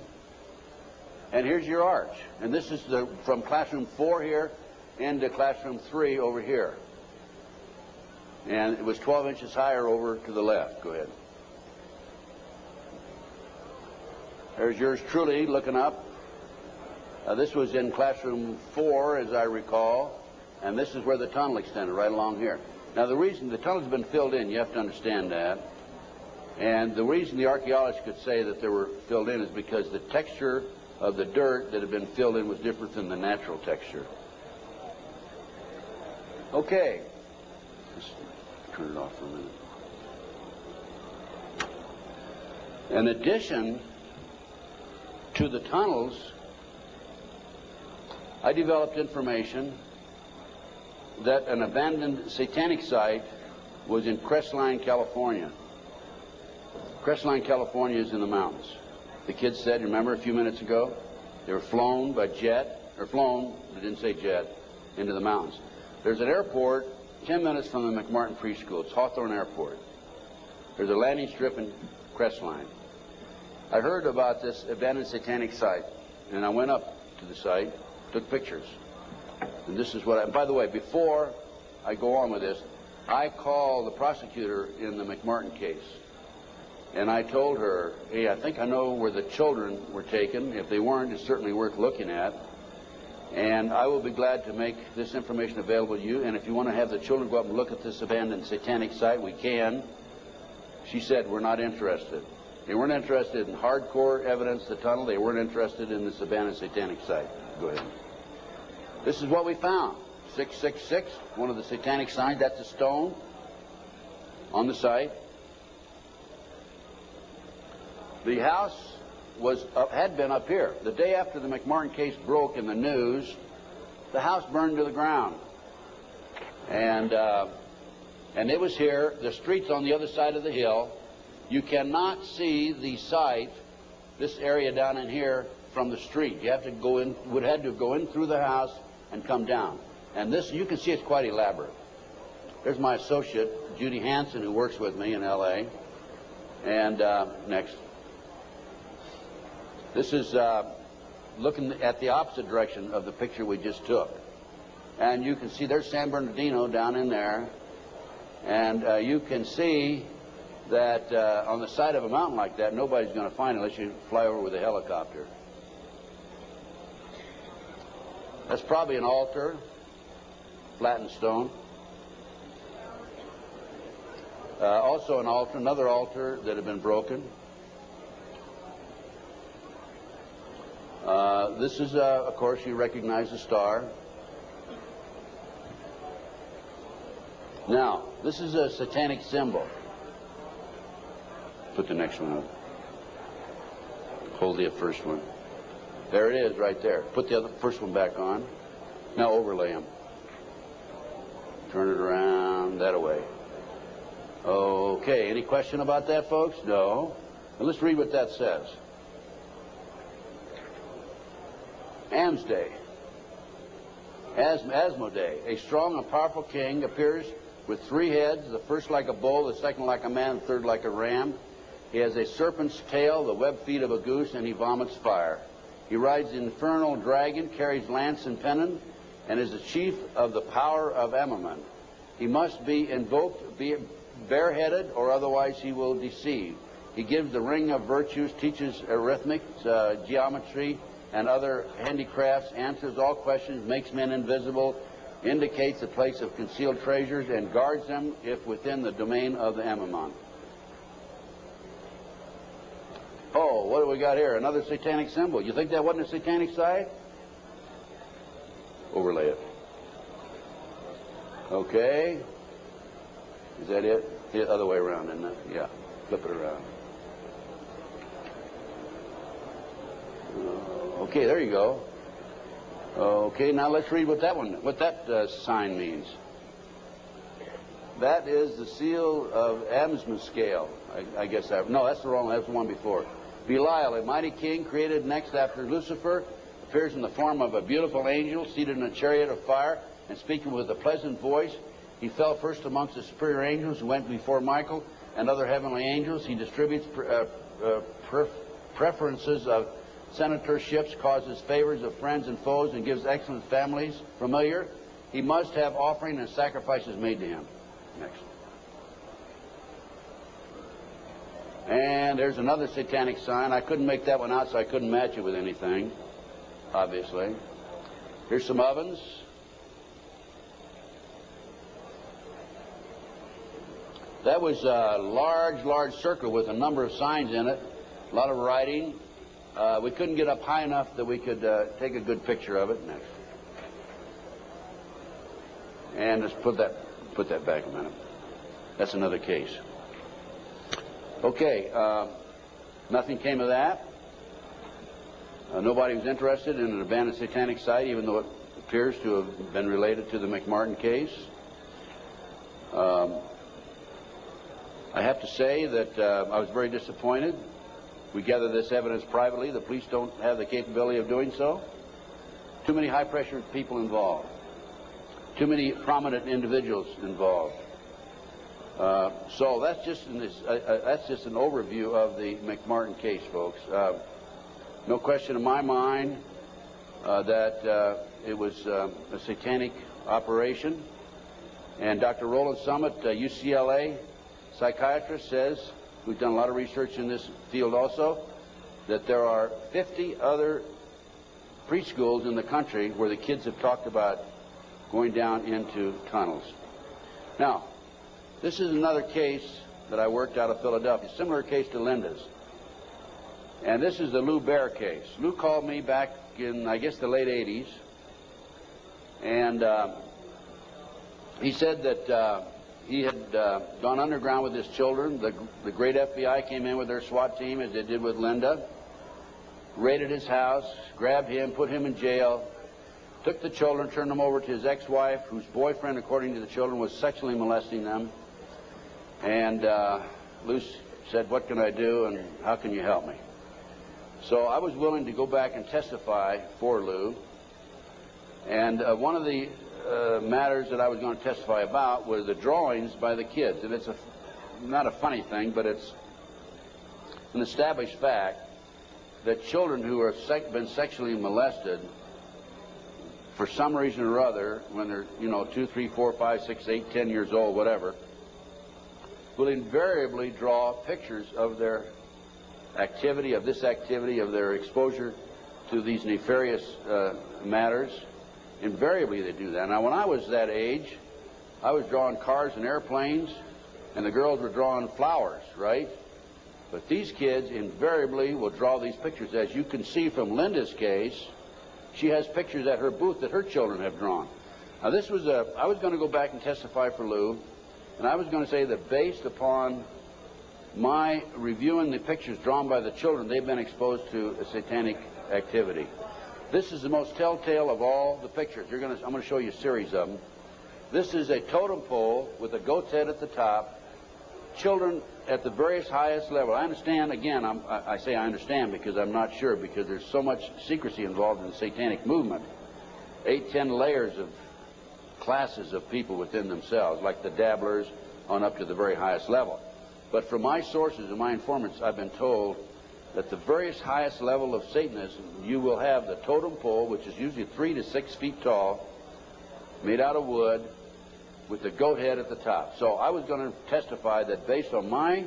And here's your arch. And this is from classroom 4 here into classroom 3 over here. And it was 12 inches higher over to the left. Go ahead. There's yours truly looking up. This was in classroom 4, as I recall, and this is where the tunnel extended, right along here. Now, the reason the tunnel's been filled in, you have to understand that, and the reason the archaeologists could say that they were filled in is because the texture of the dirt that had been filled in was different than the natural texture. Okay. Just turn it off for a minute. In addition to the tunnels, I developed information that an abandoned satanic site was in Crestline, California. Crestline, California is in the mountains. The kids said, remember a few minutes ago, they were flown by jet, or flown, they didn't say jet, into the mountains. There's an airport 10 minutes from the McMartin Preschool. It's Hawthorne Airport. There's a landing strip in Crestline. I heard about this abandoned satanic site, and I went up to the site, took pictures. And this is what by the way, before I go on with this, I called the prosecutor in the McMartin case. And I told her, hey, I think I know where the children were taken. If they weren't, it's certainly worth looking at. And I will be glad to make this information available to you. And if you want to have the children go up and look at this abandoned satanic site, we can. She said, we're not interested. They weren't interested in hardcore evidence, the tunnel. They weren't interested in this abandoned satanic site. Go ahead. This is what we found. 666, one of the satanic signs. That's a stone on the site. The house had been up here. The day after the McMartin case broke in the news, the house burned to the ground. And it was here. The street's on the other side of the hill. You cannot see the site, this area down in here, from the street. You have to go in, would have to go in through the house and come down. And this, you can see it's quite elaborate. There's my associate, Judy Hansen, who works with me in L.A. And next. This is looking at the opposite direction of the picture we just took. And you can see there's San Bernardino down in there. And you can see that on the side of a mountain like that, nobody's going to find it unless you fly over with a helicopter. That's probably an altar, flattened stone. Also an altar, another altar that had been broken. This is, of course, you recognize the star. Now, this is a satanic symbol. Put the next one up. Hold the first one. There it is right there. Put the first one back on. Now overlay them. Turn it around that way. Okay, any question about that, folks? No. Well, let's read what that says. Asmodee, a strong and powerful king, appears with 3 heads, the first like a bull, the second like a man, the third like a ram. He has a serpent's tail, the webbed feet of a goose, and he vomits fire. He rides the infernal dragon, carries lance and pennon, and is the chief of the power of Amman. He must be invoked, be bareheaded, or otherwise he will deceive. He gives the ring of virtues, teaches arithmetic, geometry, and other handicrafts, answers all questions, makes men invisible, indicates the place of concealed treasures, and guards them if within the domain of the Amman. Oh, what do we got here? Another satanic symbol. You think that wasn't a satanic site? Overlay it. Okay. Is that it? The other way around, isn't it? Yeah. Flip it around. Okay, there you go. Okay, now let's read what that sign means. That is the seal of Amsman scale. I guess that. No, that's the wrong one. That's the one before. Belial, a mighty king created next after Lucifer, appears in the form of a beautiful angel seated in a chariot of fire and speaking with a pleasant voice. He fell first amongst the superior angels who went before Michael and other heavenly angels. He distributes preferences of senatorships, causes favors of friends and foes, and gives excellent families. Familiar. He must have offering and sacrifices made to him. Next. And there's another satanic sign. I couldn't make that one out, so I couldn't match it with anything. obviously. Here's some ovens. That was a large circle with a number of signs in it, a lot of writing. We couldn't get up high enough that we could take a good picture of it. And just put that back a minute. That's another case. Okay, nothing came of that. Nobody was interested in an abandoned satanic site, even though it appears to have been related to the McMartin case. I have to say that I was very disappointed. We gathered this evidence privately. The police don't have the capability of doing so. Too many high-pressure people involved. Too many prominent individuals involved. So that's just an overview of the McMartin case, folks. No question in my mind that it was a satanic operation. And Dr. Roland Summit, UCLA psychiatrist, says, who's done a lot of research in this field also, that there are 50 other preschools in the country where the kids have talked about going down into tunnels. Now, this is another case that I worked out of Philadelphia, similar case to Linda's. And this is the Lou Bear case. Lou called me back in, I guess, the late 80s. And he said that he had gone underground with his children. The great FBI came in with their SWAT team, as they did with Linda, raided his house, grabbed him, put him in jail, took the children, turned them over to his ex-wife, whose boyfriend, according to the children, was sexually molesting them. And Lou said, "What can I do, and how can you help me?" So I was willing to go back and testify for Lou. And one of the matters that I was going to testify about were the drawings by the kids. And it's not a funny thing, but it's an established fact that children who have been sexually molested for some reason or other, when they're, 2, 3, 4, 5, 6, 8, 10 years old, whatever, will invariably draw pictures of their activity, of their exposure to these nefarious matters. Invariably they do that. Now, when I was that age, I was drawing cars and airplanes, and the girls were drawing flowers, right? But these kids invariably will draw these pictures. As you can see from Linda's case, she has pictures at her booth that her children have drawn. Now, I was going to go back and testify for Lou, and I was going to say that based upon my reviewing the pictures drawn by the children, they've been exposed to a satanic activity. This is the most telltale of all the pictures. I'm going to show you a series of them. This is a totem pole with a goat's head at the top. Children at the various highest level. I understand, again, I say I understand because I'm not sure, because there's so much secrecy involved in the satanic movement. 8, 10 layers of classes of people within themselves, like the dabblers on up to the very highest level. But from my sources and my informants, I've been told that the various highest level of Satanism, you will have the totem pole, which is usually 3 to 6 feet tall, made out of wood, with the goat head at the top. So I was going to testify that based on my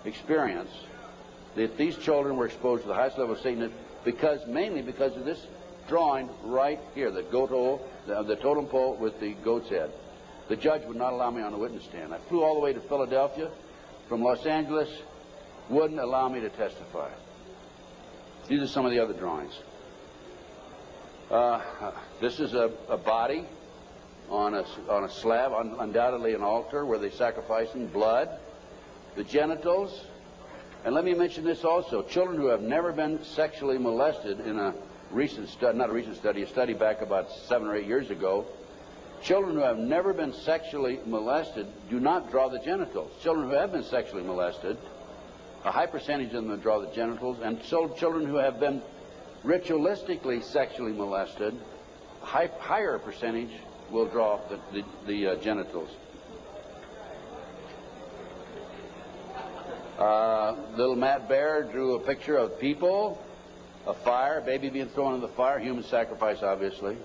experience, that these children were exposed to the highest level of Satanism mainly because of this drawing right here, the goat hole, the totem pole with the goat's head. The judge would not allow me on the witness stand. I flew all the way to Philadelphia from Los Angeles, wouldn't allow me to testify. These are some of the other drawings. This is a body on a slab, undoubtedly an altar where they sacrificing blood. The genitals, and let me mention this also, children who have never been sexually molested in a recent study, not a recent study, a study back about 7 or 8 years ago, children who have never been sexually molested do not draw the genitals. Children who have been sexually molested, a high percentage of them draw the genitals, and so children who have been ritualistically sexually molested, a higher percentage will draw the genitals. Little Matt Bear drew a picture of people, a fire, a baby being thrown in the fire, human sacrifice, obviously.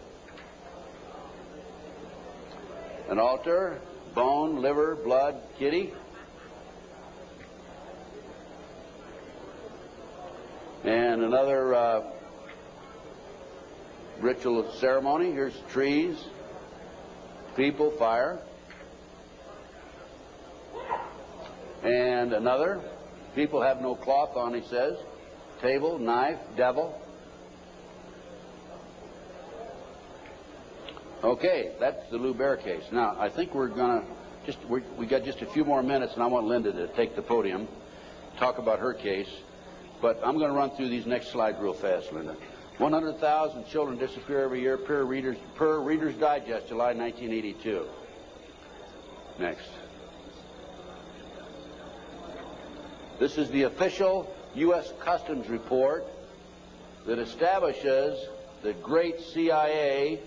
An altar, bone, liver, blood, kitty. And another ritual ceremony. Here's trees, people, fire. And another, people have no cloth on, he says. Table, knife, devil. Okay, that's the Lou Bear case. Now, I think we're going to we got just a few more minutes, and I want Linda to take the podium, talk about her case. But I'm going to run through these next slides real fast, Linda. 100,000 children disappear every year per Reader's Digest, July 1982. Next. This is the official U.S. Customs report that establishes the great CIA,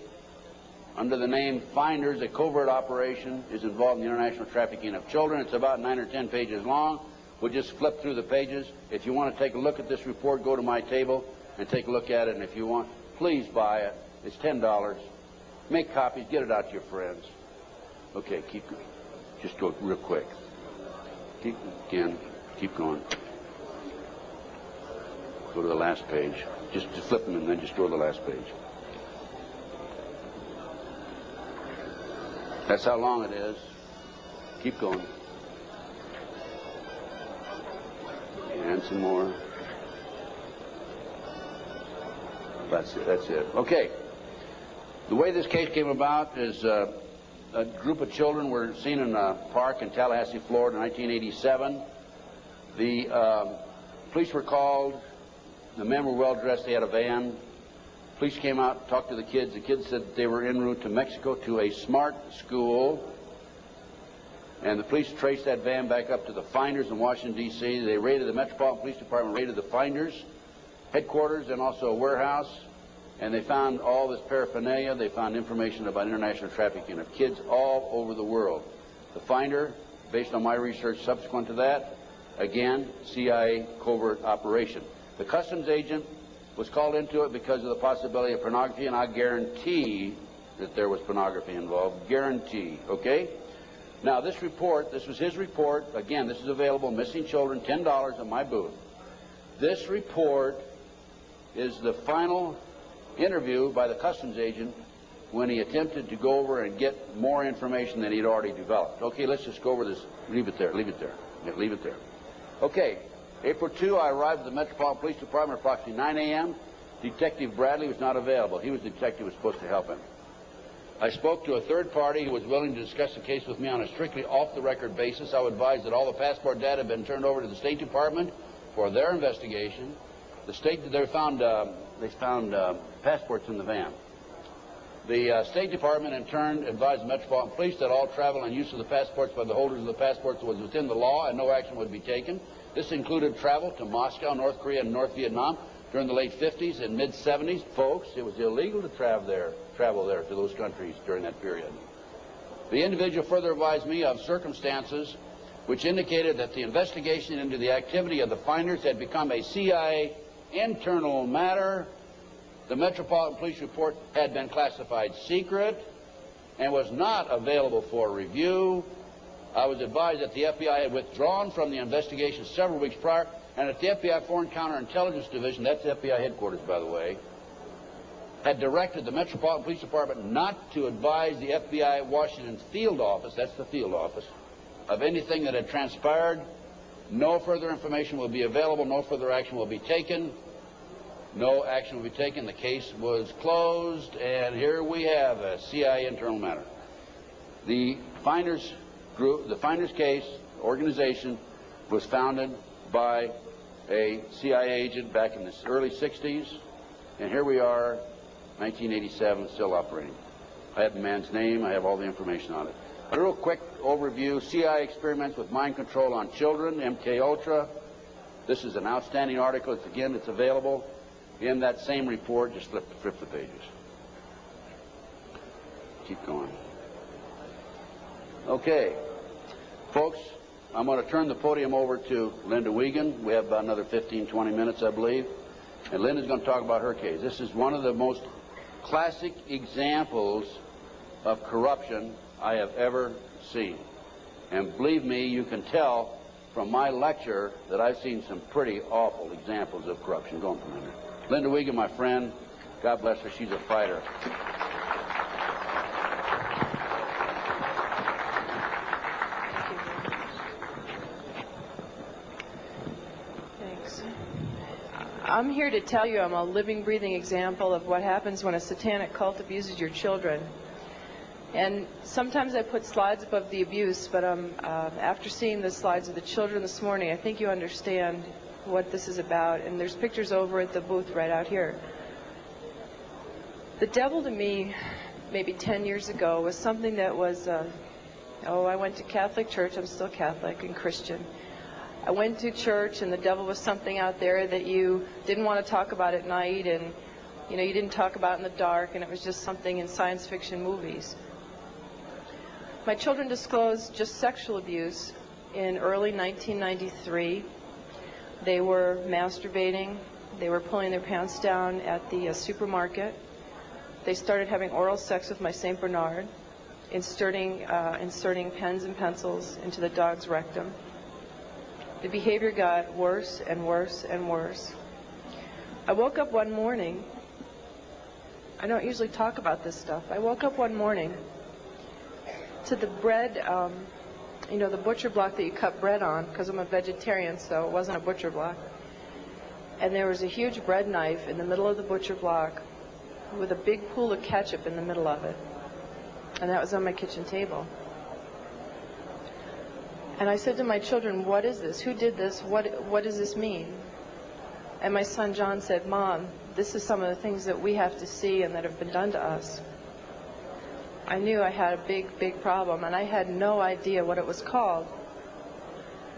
under the name Finders, a covert operation, is involved in the international trafficking of children. It's about 9 or 10 pages long. We'll just flip through the pages. If you want to take a look at this report, go to my table and take a look at it. And if you want, please buy it. It's $10. Make copies. Get it out to your friends. Okay, keep going. Just go real quick. Keep going. Go to the last page. Just flip them and then just go to the last page. That's how long it is. Keep going. And some more. That's it. Okay. The way this case came about is a group of children were seen in a park in Tallahassee, Florida in 1987. The police were called. The men were well dressed. They had a van. Police came out, talked to the kids. The kids said they were en route to Mexico to a smart school. And the police traced that van back up to the Finders in Washington, D.C. They raided the Metropolitan Police Department, raided the Finders headquarters and also a warehouse. And they found all this paraphernalia. They found information about international trafficking of kids all over the world. The Finder, based on my research subsequent to that, again, CIA covert operation. The customs agent was called into it because of the possibility of pornography, and I guarantee that there was pornography involved. Guarantee, okay? Now, this report, this was his report. Again, this is available, Missing Children, $10 at my booth. This report is the final interview by the customs agent when he attempted to go over and get more information than he'd already developed. Okay, let's just go over this. Leave it there. Yeah, leave it there. Okay. April 2, I arrived at the Metropolitan Police Department at approximately 9 a.m. Detective Bradley was not available. He was the detective who was supposed to help him. I spoke to a third party who was willing to discuss the case with me on a strictly off-the-record basis. I was advised that all the passport data had been turned over to the State Department for their investigation. They found passports in the van. The State Department, in turn, advised the Metropolitan Police that all travel and use of the passports by the holders of the passports was within the law and no action would be taken. This included travel to Moscow, North Korea, and North Vietnam during the late 50s and mid-70s. Folks, it was illegal to travel there to those countries during that period. The individual further advised me of circumstances which indicated that the investigation into the activity of the Finders had become a CIA internal matter. The Metropolitan Police report had been classified secret and was not available for review. I was advised that the FBI had withdrawn from the investigation several weeks prior, and that the FBI Foreign Counterintelligence Division, that's FBI headquarters, by the way, had directed the Metropolitan Police Department not to advise the FBI Washington field office, that's the field office, of anything that had transpired. No further information will be available. No further action will be taken. No action will be taken. The case was closed, and here we have a CIA internal matter. The Finders group, the Finders case organization, was founded by a CIA agent back in the early 60s, and here we are, 1987, still operating. I have the man's name. I have all the information on it. A real quick overview: CIA experiments with mind control on children, MK Ultra. This is an outstanding article. It's available in that same report. Just flip the pages. Keep going. Okay, folks, I'm going to turn the podium over to Linda Wiegand. We have about another 15, 20 minutes, I believe. And Linda's going to talk about her case. This is one of the most classic examples of corruption I have ever seen. And believe me, you can tell from my lecture that I've seen some pretty awful examples of corruption. Go on, Linda. Linda Wiegand, my friend, God bless her. She's a fighter.
Thanks. I'm here to tell you I'm a living, breathing example of what happens when a satanic cult abuses your children. And sometimes I put slides above the abuse, but after seeing the slides of the children this morning, I think you understand what this is about. And there's pictures over at the booth right out here. The devil to me, maybe 10 years ago, was something that was, I went to Catholic church. I'm still Catholic and Christian. I went to church, and the devil was something out there that you didn't want to talk about at night, and you didn't talk about in the dark, and it was just something in science fiction movies. My children disclosed just sexual abuse in early 1993. They were masturbating. They were pulling their pants down at the supermarket. They started having oral sex with my St. Bernard, inserting pens and pencils into the dog's rectum. The behavior got worse and worse and worse. I woke up one morning. I don't usually talk about this stuff. I woke up one morning to the bread, the butcher block that you cut bread on, because I'm a vegetarian, so it wasn't a butcher block. And there was a huge bread knife in the middle of the butcher block with a big pool of ketchup in the middle of it. And that was on my kitchen table. And I said to my children, what is this? Who did this? What does this mean? And my son John said, Mom, this is some of the things that we have to see and that have been done to us. I knew I had a big, big problem, and I had no idea what it was called.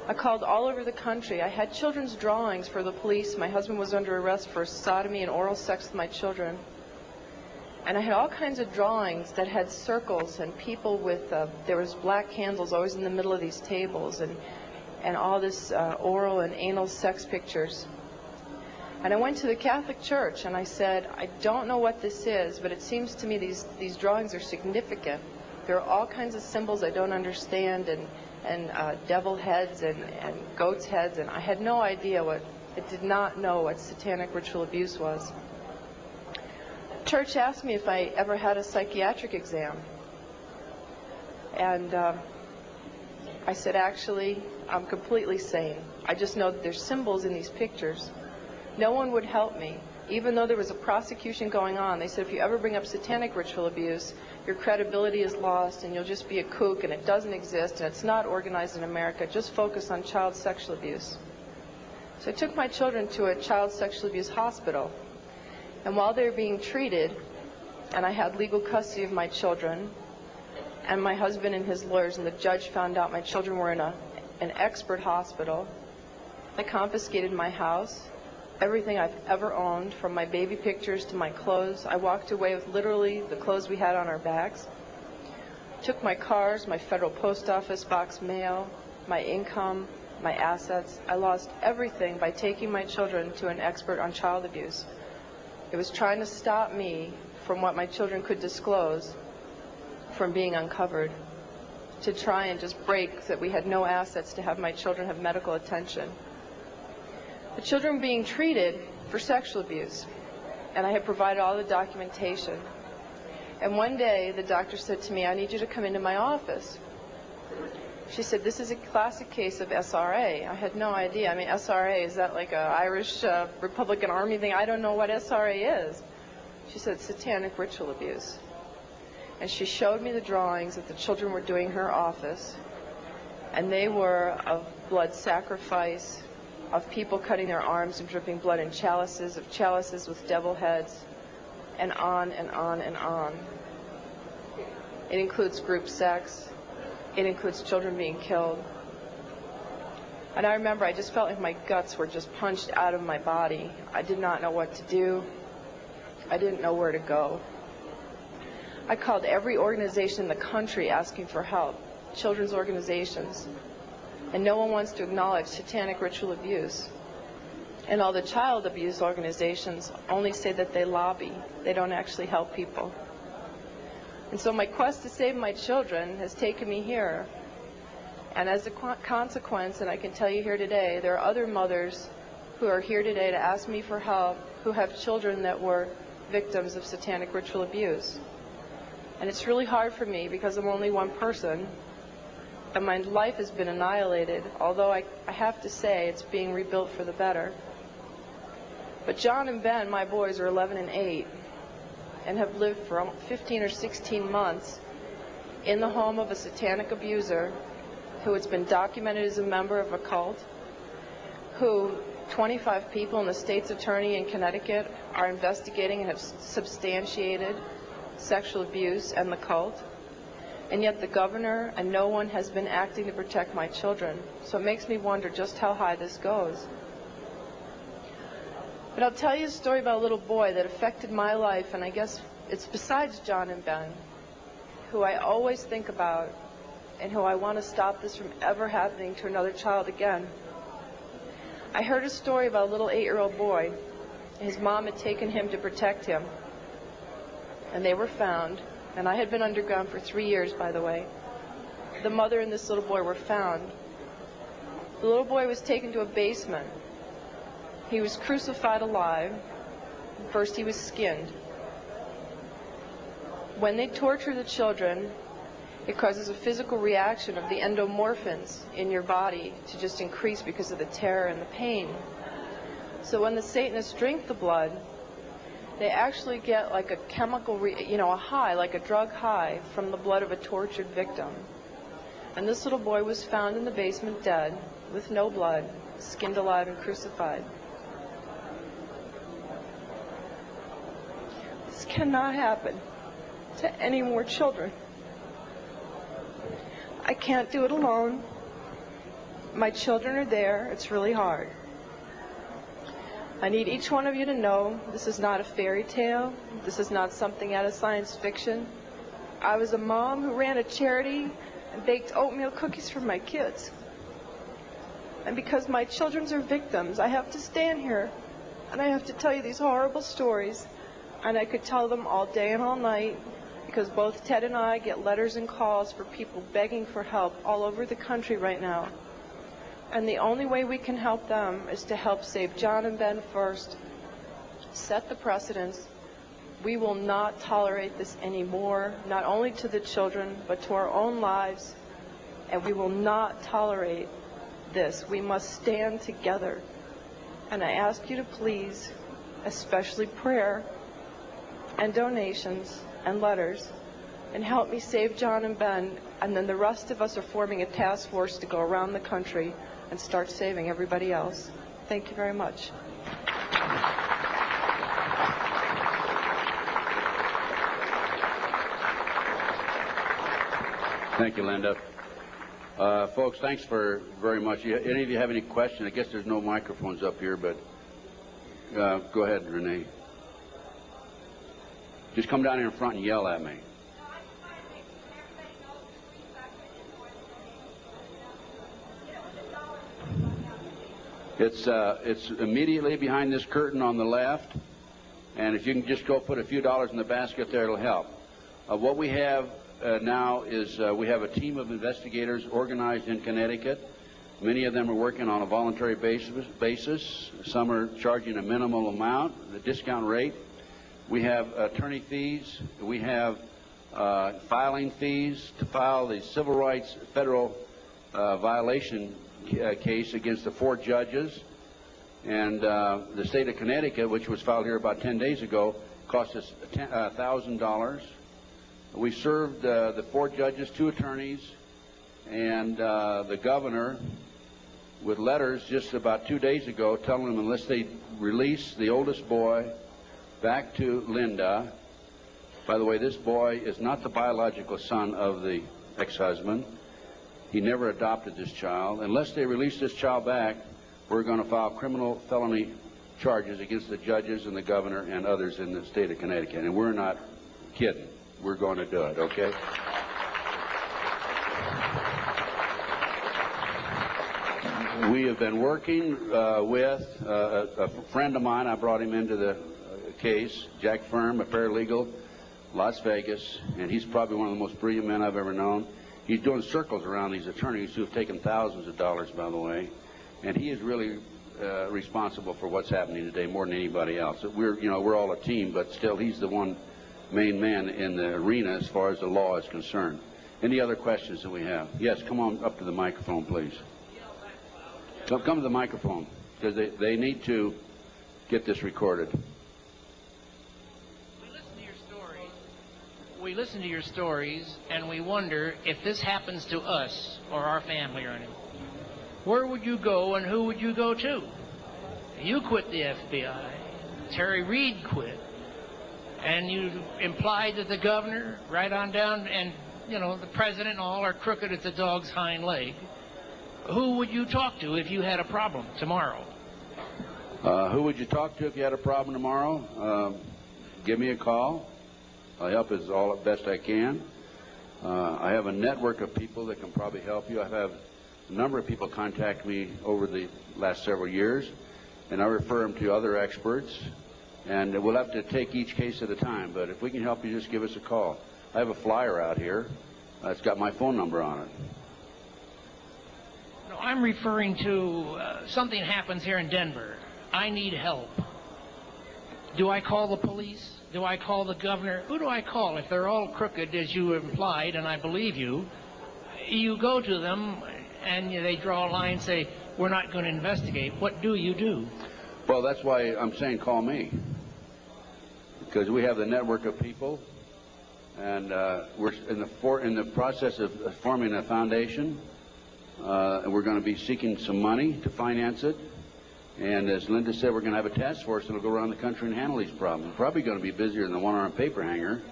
I called all over the country. I had children's drawings for the police. My husband was under arrest for sodomy and oral sex with my children. And I had all kinds of drawings that had circles and people with, there was black candles always in the middle of these tables, and all this oral and anal sex pictures. And I went to the Catholic Church and I said, I don't know what this is, but it seems to me these drawings are significant. There are all kinds of symbols I don't understand, and devil heads and goat's heads, and I had no idea I did not know what satanic ritual abuse was. The church asked me if I ever had a psychiatric exam. And I said, actually, I'm completely sane. I just know that there's symbols in these pictures. No one would help me. Even though there was a prosecution going on, they said if you ever bring up satanic ritual abuse, your credibility is lost and you'll just be a kook and it doesn't exist and it's not organized in America. Just focus on child sexual abuse. So I took my children to a child sexual abuse hospital. And while they were being treated, and I had legal custody of my children, and my husband and his lawyers and the judge found out my children were in an expert hospital, they confiscated my house, everything I've ever owned, from my baby pictures to my clothes. I walked away with literally the clothes we had on our backs. Took my cars, my federal post office box mail, my income, my assets. I lost everything by taking my children to an expert on child abuse. It was trying to stop me from what my children could disclose from being uncovered, to try and just break that we had no assets to have my children have medical attention. The children were being treated for sexual abuse, and I had provided all the documentation. And one day, the doctor said to me, I need you to come into my office. She said, this is a classic case of SRA. I had no idea. I mean, SRA, is that like an Irish Republican Army thing? I don't know what SRA is. She said, satanic ritual abuse. And she showed me the drawings that the children were doing in her office, and they were of blood sacrifice, of people cutting their arms and dripping blood in chalices, of chalices with devil heads, and on and on and on. It includes group sex. It includes children being killed. And I remember I just felt like my guts were just punched out of my body. I did not know what to do. I didn't know where to go. I called every organization in the country asking for help, children's organizations. And no one wants to acknowledge satanic ritual abuse. And all the child abuse organizations only say that they lobby. They don't actually help people. And so my quest to save my children has taken me here. And as a consequence, and I can tell you here today, there are other mothers who are here today to ask me for help, who have children that were victims of satanic ritual abuse. And it's really hard for me because I'm only one person, and my life has been annihilated, although I have to say it's being rebuilt for the better. But John and Ben, my boys, are 11 and 8, and have lived for 15 or 16 months in the home of a satanic abuser who has been documented as a member of a cult, who 25 people and the state's attorney in Connecticut are investigating and have substantiated sexual abuse and the cult. And yet the governor and no one has been acting to protect my children. So it makes me wonder just how high this goes. But I'll tell you a story about a little boy that affected my life, and I guess it's besides John and Ben, who I always think about and who I want to stop this from ever happening to another child again. I heard a story about a little 8-year-old boy. His mom had taken him to protect him, and they were found. And I had been underground for 3 years, by the way. The mother and this little boy were found. The little boy was taken to a basement. He was crucified alive. First he was skinned. When they torture the children, it causes a physical reaction of the endomorphins in your body to just increase because of the terror and the pain. So when the Satanists drink the blood, they actually get like a chemical, a high, like a drug high from the blood of a tortured victim. And this little boy was found in the basement dead, with no blood, skinned alive and crucified. This cannot happen to any more children. I can't do it alone. My children are there. It's really hard. I need each one of you to know this is not a fairy tale. This is not something out of science fiction. I was a mom who ran a charity and baked oatmeal cookies for my kids. And because my children are victims, I have to stand here and I have to tell you these horrible stories. And I could tell them all day and all night, because both Ted and I get letters and calls for people begging for help all over the country right now. And the only way we can help them is to help save John and Ben first, set the precedence. We will not tolerate this anymore, not only to the children, but to our own lives. And we will not tolerate this. We must stand together. And I ask you to please, especially prayer and donations and letters, and help me save John and Ben. And then the rest of us are forming a task force to go around the country and start saving everybody else. Thank you very much.
Thank you, Linda. Folks, thanks very much. Any of you have any questions? I guess there's no microphones up here, but go ahead, Renee. Just come down here in front and yell at me. It's immediately behind this curtain on the left, and if you can just go put a few dollars in the basket there, it'll help. What we have now is we have a team of investigators organized in Connecticut. Many of them are working on a voluntary basis. Some are charging a minimal amount, the discount rate. We have attorney fees. We have filing fees to file the civil rights federal violation case against the 4 judges. And the state of Connecticut, which was filed here about 10 days ago, cost us $1,000. We served the 4 judges, 2 attorneys, and the governor with letters just about 2 days ago telling them unless they release the oldest boy back to Linda. By the way, this boy is not the biological son of the ex-husband. He never adopted this child. Unless they release this child back, we're going to file criminal felony charges against the judges and the governor and others in the state of Connecticut. And we're not kidding. We're going to do it, okay? We have been working with a friend of mine. I brought him into the case, Jack Firm, a paralegal, Las Vegas, and he's probably one of the most brilliant men I've ever known. He's doing circles around these attorneys who have taken thousands of dollars, by the way, and he is really responsible for what's happening today more than anybody else. We're all a team, but still he's the one main man in the arena as far as the law is concerned. Any other questions that we have? Yes, come on up to the microphone, please. Come to the microphone, because they need to get this recorded.
We listen to your stories, and we wonder if this happens to us or our family or anyone. Where would you go, and who would you go to? You quit the FBI. Terry Reid quit. And you implied that the governor, right on down, and, the president and all are crooked at the dog's hind leg. Who would you talk to if you had a problem tomorrow?
Who would you talk to if you had a problem tomorrow? Give me a call. I'll help as best I can. I have a network of people that can probably help you. I've had a number of people contact me over the last several years, and I refer them to other experts, and we'll have to take each case at a time, but if we can help you, just give us a call. I have a flyer out here. It's got my phone number on it.
No, I'm referring to something happens here in Denver. I need help. Do I call the police? Do I call the governor? Who do I call? If they're all crooked, as you implied, and I believe you, you go to them, and they draw a line and say, we're not going to investigate. What do you do?
Well, that's why I'm saying call me, because we have the network of people, and we're in the process of forming a foundation, and we're going to be seeking some money to finance it. And as Linda said, we're going to have a task force that will go around the country and handle these problems. We're probably going to be busier than the one-armed paper hanger.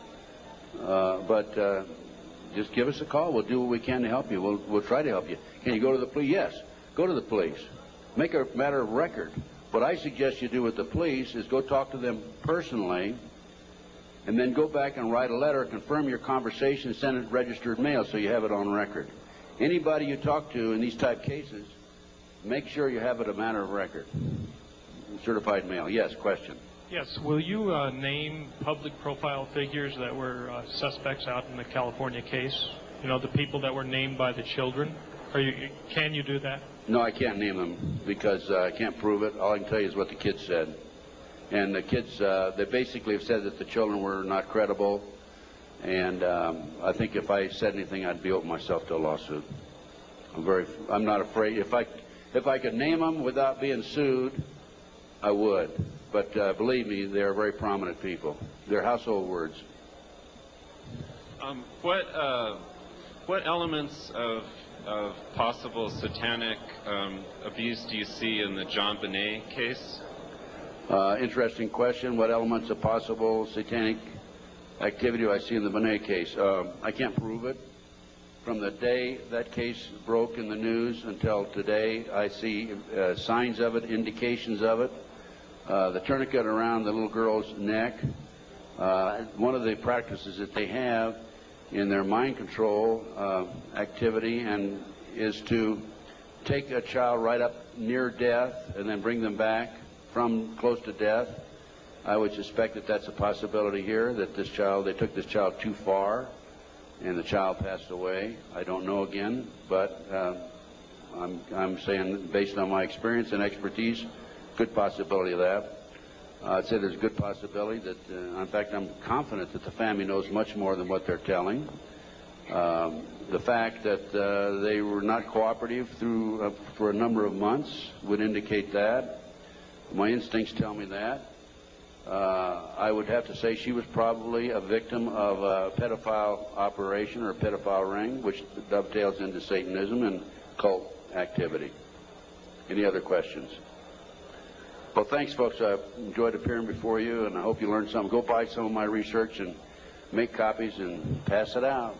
But just give us a call. We'll do what we can to help you. We'll try to help you. Can you go to the police? Yes. Go to the police. Make a matter of record. What I suggest you do with the police is go talk to them personally, and then go back and write a letter, confirm your conversation, send it registered mail so you have it on record. Anybody you talk to in these type cases, make sure you have it a matter of record. Certified mail. Yes, question.
Yes. Will you name public profile figures that were suspects out in the California case? The people that were named by the children? Can you do that?
No, I can't name them because I can't prove it. All I can tell you is what the kids said. And the kids, they basically have said that the children were not credible. And I think if I said anything, I'd be opening myself to a lawsuit. I'm not afraid. If I could name them without being sued, I would. But believe me, they're very prominent people. They're household words.
What elements of possible satanic abuse do you see in the John Bonet case?
Interesting question. What elements of possible satanic activity do I see in the Bonet case? I can't prove it. From the day that case broke in the news until today, I see signs of it, indications of it. The tourniquet around the little girl's neck. One of the practices that they have in their mind control activity is to take a child right up near death and then bring them back from close to death. I would suspect that that's a possibility here, that they took this child too far and the child passed away. I don't know again, but I'm saying based on my experience and expertise, good possibility of that. I'd say there's a good possibility that, in fact, I'm confident that the family knows much more than what they're telling. The fact that they were not cooperative for a number of months would indicate that. My instincts tell me that. I would have to say she was probably a victim of a pedophile operation or a pedophile ring, which dovetails into Satanism and cult activity. Any other questions? Well, thanks, folks. I've enjoyed appearing before you, and I hope you learned something. Go buy some of my research and make copies and pass it out.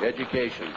Education.